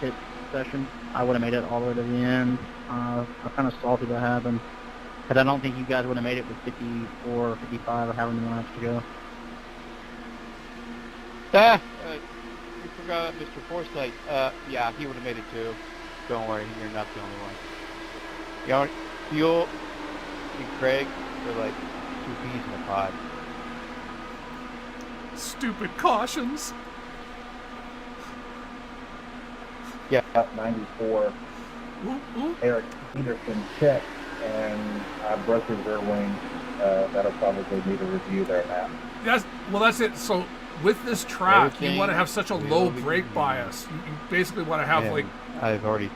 pit session, I would have made it all the way to the end. I'm kind of salty that happened. But I don't think you guys would have made it with 54 or 55 or however many laps to go. You forgot Mr. Forsythe. Yeah, he would have made it too. Don't worry, you're not the only one. You know, Fuel and Craig are like two peas in a pod. Stupid cautions. Yeah. 94. Eric Peterson checked and broke his rear wing. That'll probably need a review there, Matt. That's it. So with this track, you want to have such a low brake bias. You basically want to have I've already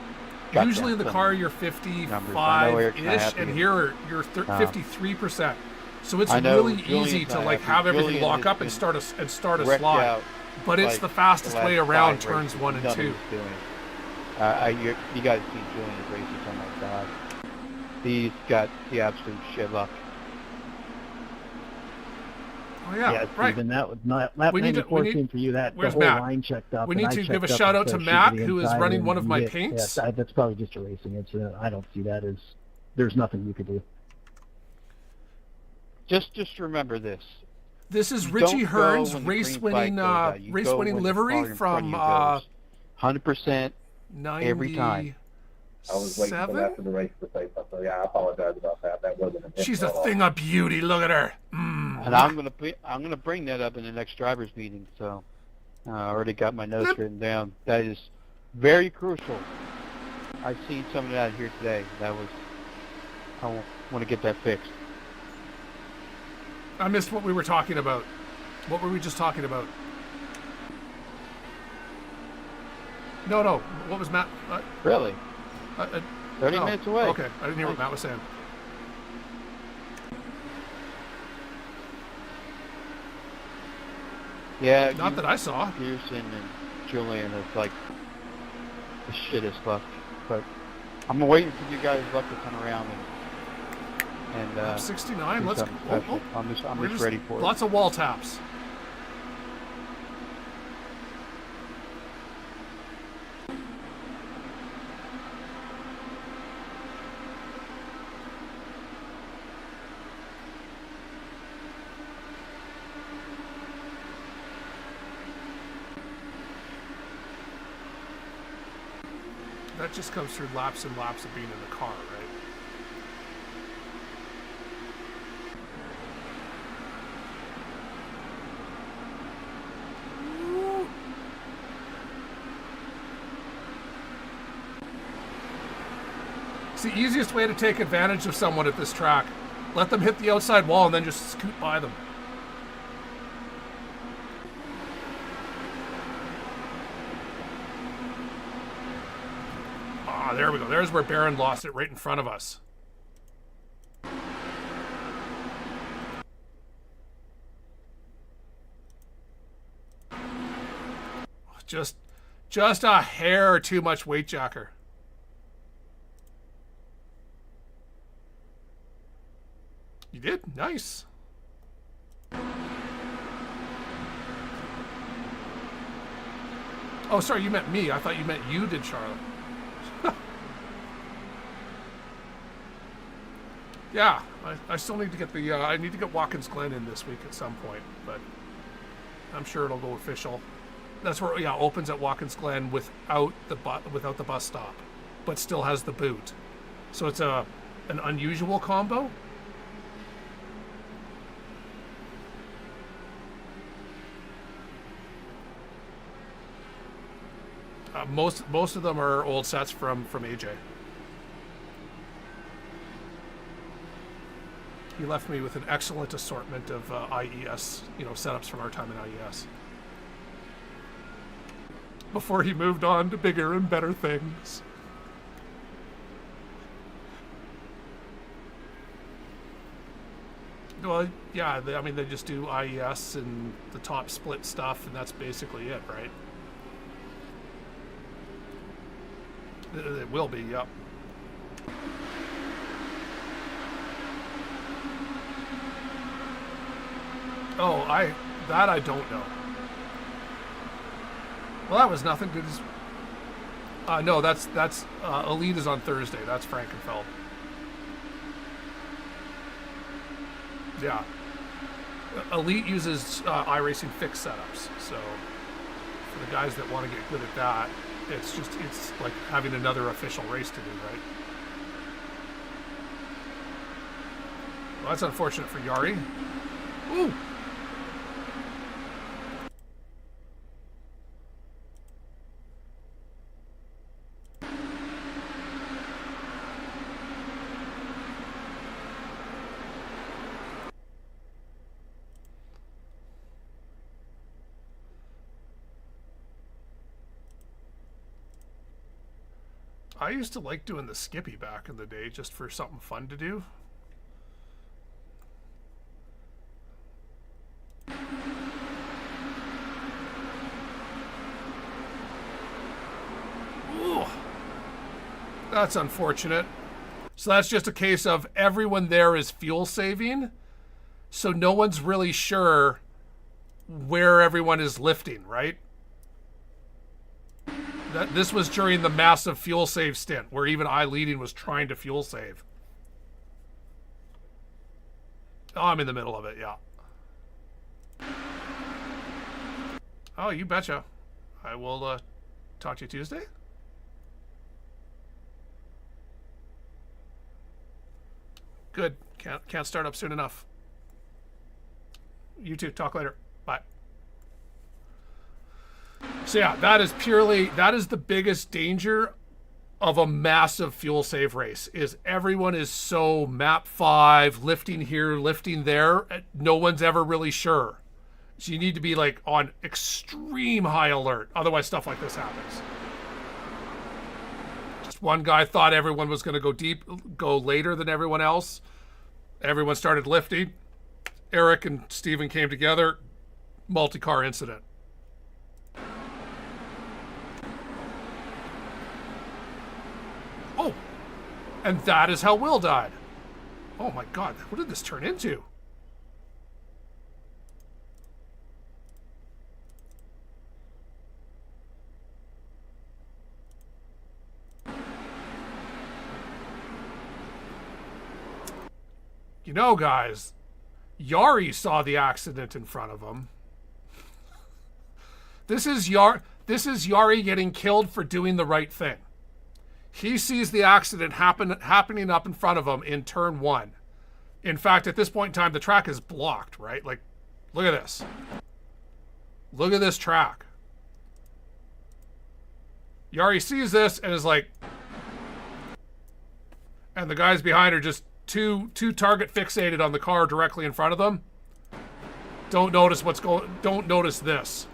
Gotcha. in the car you're 55-ish, and here you're 53%. So it's really easy to like have everything lock up and start a slide. But it's the fastest way around turns 1 and 2. You guys see Julian's races? Oh my God, he's got the absolute shit luck. Oh yeah, yeah, right. Stephen, that was not lap 94 seemed for you. That the whole Matt? line checked up. We need to give a shout out to Matt, who is running one of my paints. Yeah, that's probably just a racing incident. I don't see that as there's nothing you could do. Just remember this. This is Richie Hearn's race-winning livery from 100% every time. I was waiting until after the race to say something. Yeah, I apologize about that. That wasn't a She's a thing of beauty. Look at her. And I'm gonna bring that up in the next drivers meeting. So I already got my notes written down. That is very crucial. I've seen some of that here today. I want to get that fixed. I missed what we were talking about. What were we just talking about? No. What was Matt? Really? 30 minutes away. Okay, I didn't hear what Matt was saying. Yeah. Not that I saw. Pearson and Julian is like the shittest luck. But I'm waiting for you guys' luck to come around and 69. Let's go. I'm just ready for it. Lots of wall taps. That just comes through laps and laps of being in the car, right? It's the easiest way to take advantage of someone at this track. Let them hit the outside wall and then just scoot by them. There we go. There's where Barron lost it, right in front of us. Just a hair too much weight jacker. You did? Nice. Oh, sorry, you meant me. I thought you meant you did, Charlotte. Yeah, I still need to get the, I need to get Watkins Glen in this week at some point, but I'm sure it'll go official. That's where, yeah, opens at Watkins Glen without the bus stop, but still has the boot. So it's an unusual combo. Most of them are old sets from AJ. He left me with an excellent assortment of IES, setups from our time in IES. Before he moved on to bigger and better things. Well, yeah, they just do IES and the top split stuff, and that's basically it, right? It will be, yep. Oh, I don't know. Well, that was nothing good. No, that's Elite is on Thursday. That's Frankenfeld. Yeah. Elite uses iRacing fixed setups, so for the guys that want to get good at that, it's like having another official race to do, right? Well, that's unfortunate for Yari. Ooh. I used to like doing the Skippy back in the day just for something fun to do. Ooh, that's unfortunate. So that's just a case of everyone there is fuel saving, so no one's really sure where everyone is lifting, right? This was during the massive fuel save stint where even iLeading was trying to fuel save. Oh, I'm in the middle of it, yeah. Oh, you betcha. I will talk to you Tuesday. Good. Can't start up soon enough. You too. Talk later. Bye. So yeah, that is the biggest danger of a massive fuel save race, is everyone is so map 5, lifting here, lifting there. No one's ever really sure. So you need to be like on extreme high alert. Otherwise stuff like this happens. Just one guy thought everyone was going to go later than everyone else. Everyone started lifting. Eric and Steven came together. Multi-car incident. Oh, and that is how Will died. Oh my God, what did this turn into? You know, guys, Yari saw the accident in front of him. This is Yari getting killed for doing the right thing. He sees the accident happening up in front of him in turn 1. In fact, at this point in time, the track is blocked, right? Like, look at this. Look at this track. Yari sees this and is like, and the guys behind are just too target fixated on the car directly in front of them. Don't notice don't notice this.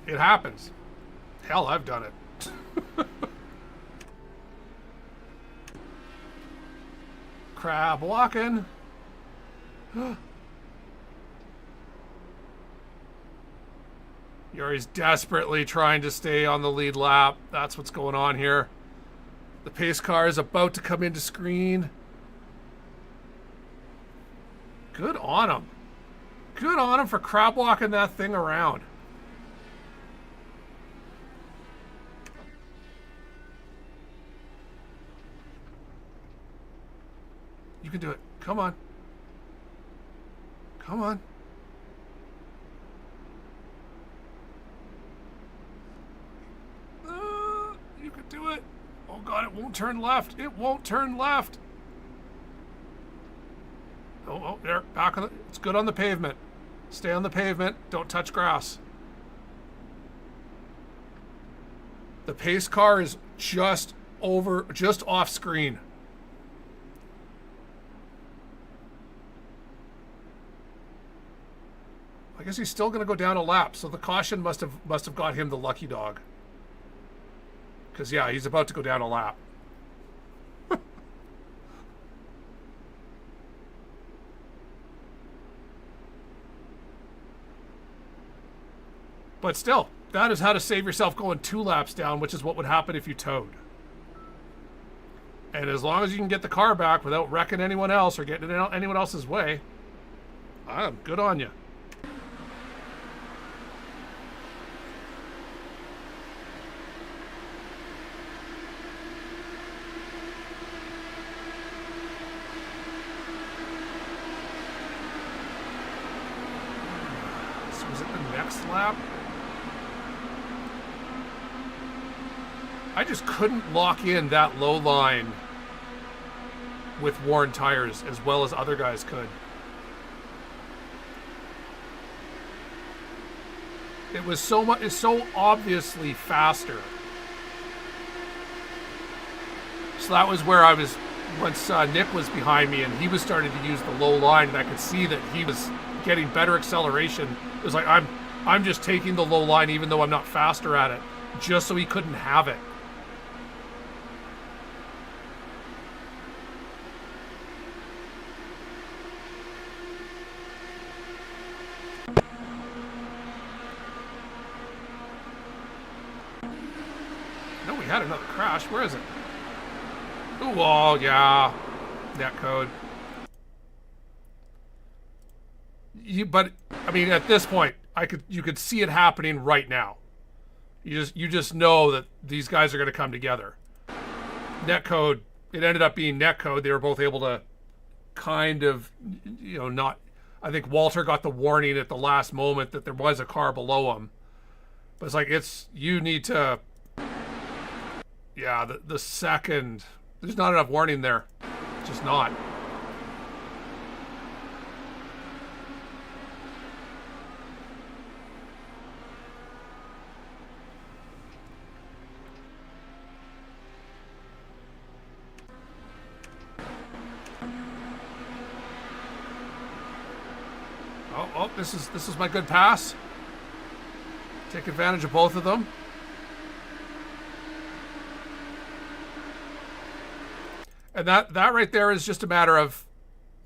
It happens. Hell, I've done it. Crab walking. Yuri's desperately trying to stay on the lead lap. That's what's going on here. The pace car is about to come into screen. Good on him. Good on him for crab walking that thing around. You can do it. Come on. Come on. You can do it. Oh God, it won't turn left. It won't turn left. Oh, there. Back on the... It's good on the pavement. Stay on the pavement. Don't touch grass. The pace car is just off screen. I guess he's still going to go down a lap, so the caution must have got him the lucky dog. Because yeah, he's about to go down a lap. But still, that is how to save yourself going 2 laps down, which is what would happen if you towed. And as long as you can get the car back without wrecking anyone else or getting in anyone else's way, I'm good on you. So was it the next lap? I just couldn't lock in that low line with worn tires as well as other guys could. It was it's so obviously faster. So that was where I was, once Nick was behind me and he was starting to use the low line and I could see that he was getting better acceleration. It was like, I'm I'm just taking the low line even though I'm not faster at it, just so he couldn't have it. No, we had another crash. Where is it? Ooh, oh, yeah. Net code. But I mean, at this point, you could see it happening right now. You just know that these guys are going to come together. Netcode, it ended up being netcode. They were both able to kind of, not. I think Walter got the warning at the last moment that there was a car below him. But it's like you need to. Yeah, the second, there's not enough warning there. Just not. Oh, this is my good pass. Take advantage of both of them. And that right there is just a matter of,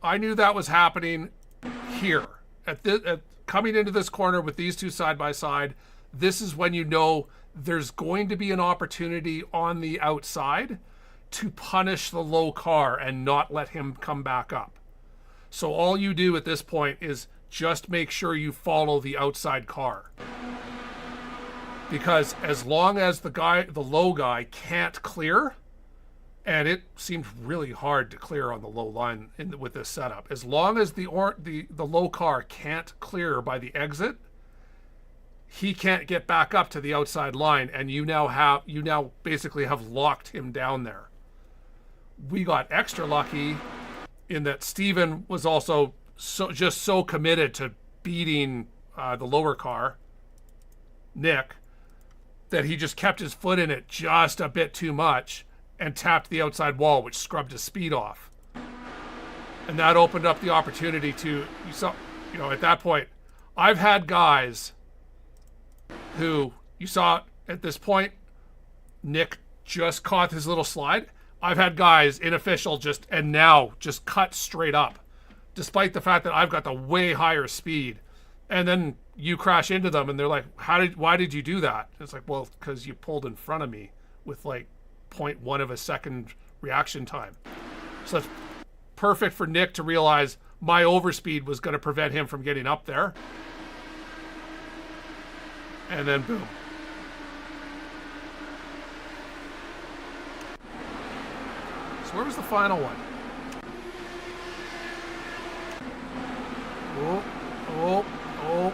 I knew that was happening here. At coming into this corner with these two side by side, this is when you know there's going to be an opportunity on the outside to punish the low car and not let him come back up. So all you do at this point is just make sure you follow the outside car. Because as long as the low guy can't clear, and it seemed really hard to clear on the low line with this setup. As long as the low car can't clear by the exit, he can't get back up to the outside line, and you now basically have locked him down there. We got extra lucky in that Steven was also so committed to beating the lower car, Nick, that he just kept his foot in it just a bit too much and tapped the outside wall, which scrubbed his speed off. And that opened up the opportunity to, at that point, I've had guys who, you saw at this point, Nick just caught his little slide. I've had guys, inofficial, just cut straight up, despite the fact that I've got the way higher speed. And then you crash into them and they're like, why did you do that? It's like, well, because you pulled in front of me with like 0.1 of a second reaction time. So that's perfect for Nick to realize my overspeed was going to prevent him from getting up there. And then boom. So where was the final one? Oh.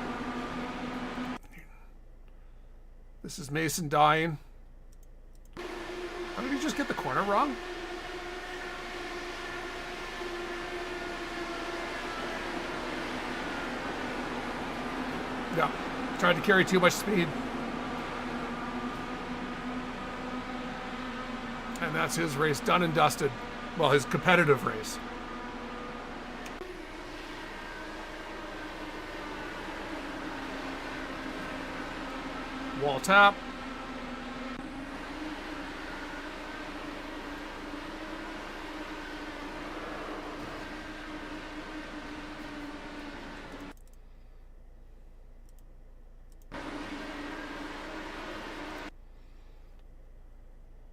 This is Mason dying. How did he just get the corner wrong? Yeah, tried to carry too much speed. And that's his race done and dusted. Well, his competitive race. Wall tap.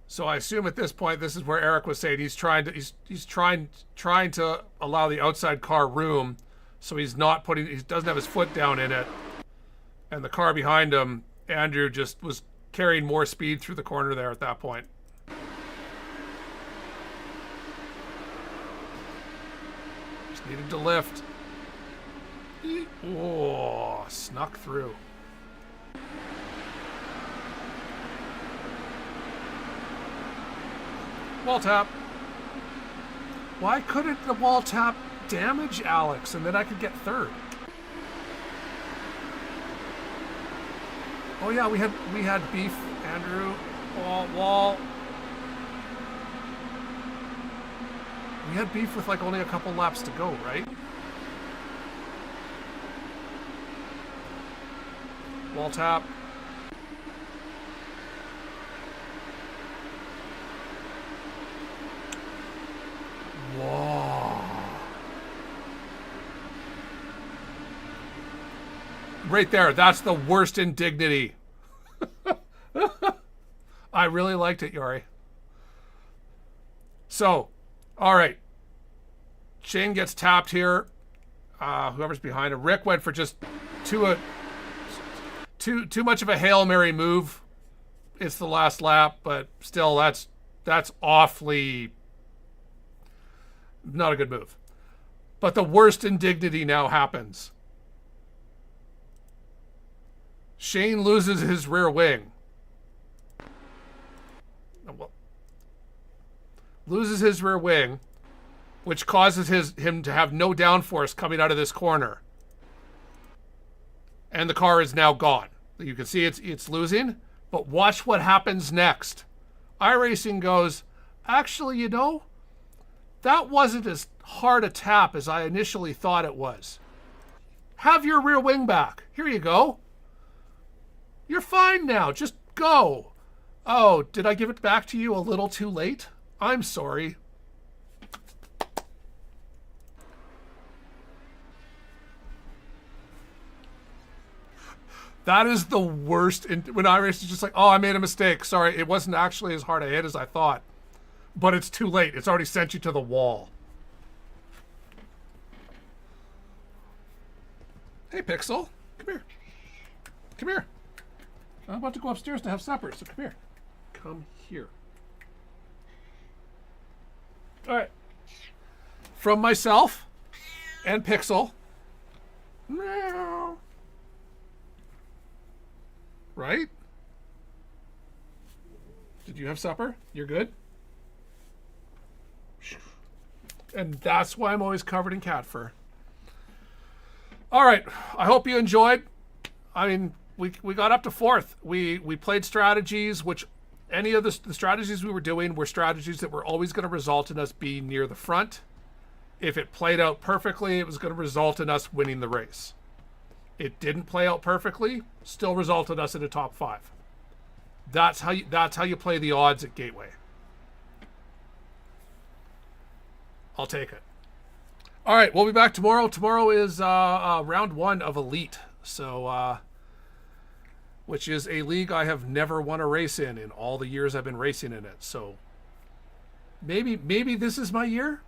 So I assume at this point, this is where Eric was saying he's trying to allow the outside car room, so he doesn't have his foot down in it, and the car behind him, Andrew, just was carrying more speed through the corner there at that point. Just needed to lift. Oh, snuck through. Wall tap. Why couldn't the wall tap damage Alex and then I could get third? Oh yeah, we had beef, Andrew. Wall. We had beef with like only a couple laps to go, right? Wall tap. Whoa. Right there, that's the worst indignity. I really liked it, Yori. So, all right. Shane gets tapped here. Whoever's behind him. Rick went for just too much of a Hail Mary move. It's the last lap, but still that's awfully not a good move. But the worst indignity now happens. Shane loses his rear wing. Loses his rear wing, which causes him to have no downforce coming out of this corner. And the car is now gone. You can see it's losing, but watch what happens next. iRacing goes, actually, you know, that wasn't as hard a tap as I initially thought it was. Have your rear wing back. Here you go. You're fine now. Just go. Oh, did I give it back to you a little too late? I'm sorry. That is the worst. When iRacing is just like, oh, I made a mistake. Sorry, it wasn't actually as hard a hit as I thought. But it's too late. It's already sent you to the wall. Hey, Pixel. Come here. Come here. I'm about to go upstairs to have supper, so come here. Come here. All right. From myself and Pixel. Meow. Right? Did you have supper? You're good? And that's why I'm always covered in cat fur. All right. I hope you enjoyed. I mean, we got up to fourth. We played strategies, which any of the strategies we were doing were strategies that were always going to result in us being near the front. If it played out perfectly, it was going to result in us winning the race. It didn't play out perfectly, still resulted us in a top 5. That's how you play the odds at Gateway. I'll take it. All right, we'll be back tomorrow. Tomorrow is round 1 of Elite, so which is a league I have never won a race in all the years I've been racing in it. So maybe this is my year,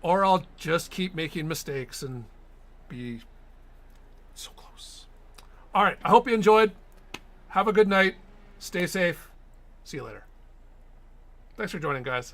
or I'll just keep making mistakes and be so close. All right, I hope you enjoyed. Have a good night. Stay safe. See you later. Thanks for joining, guys.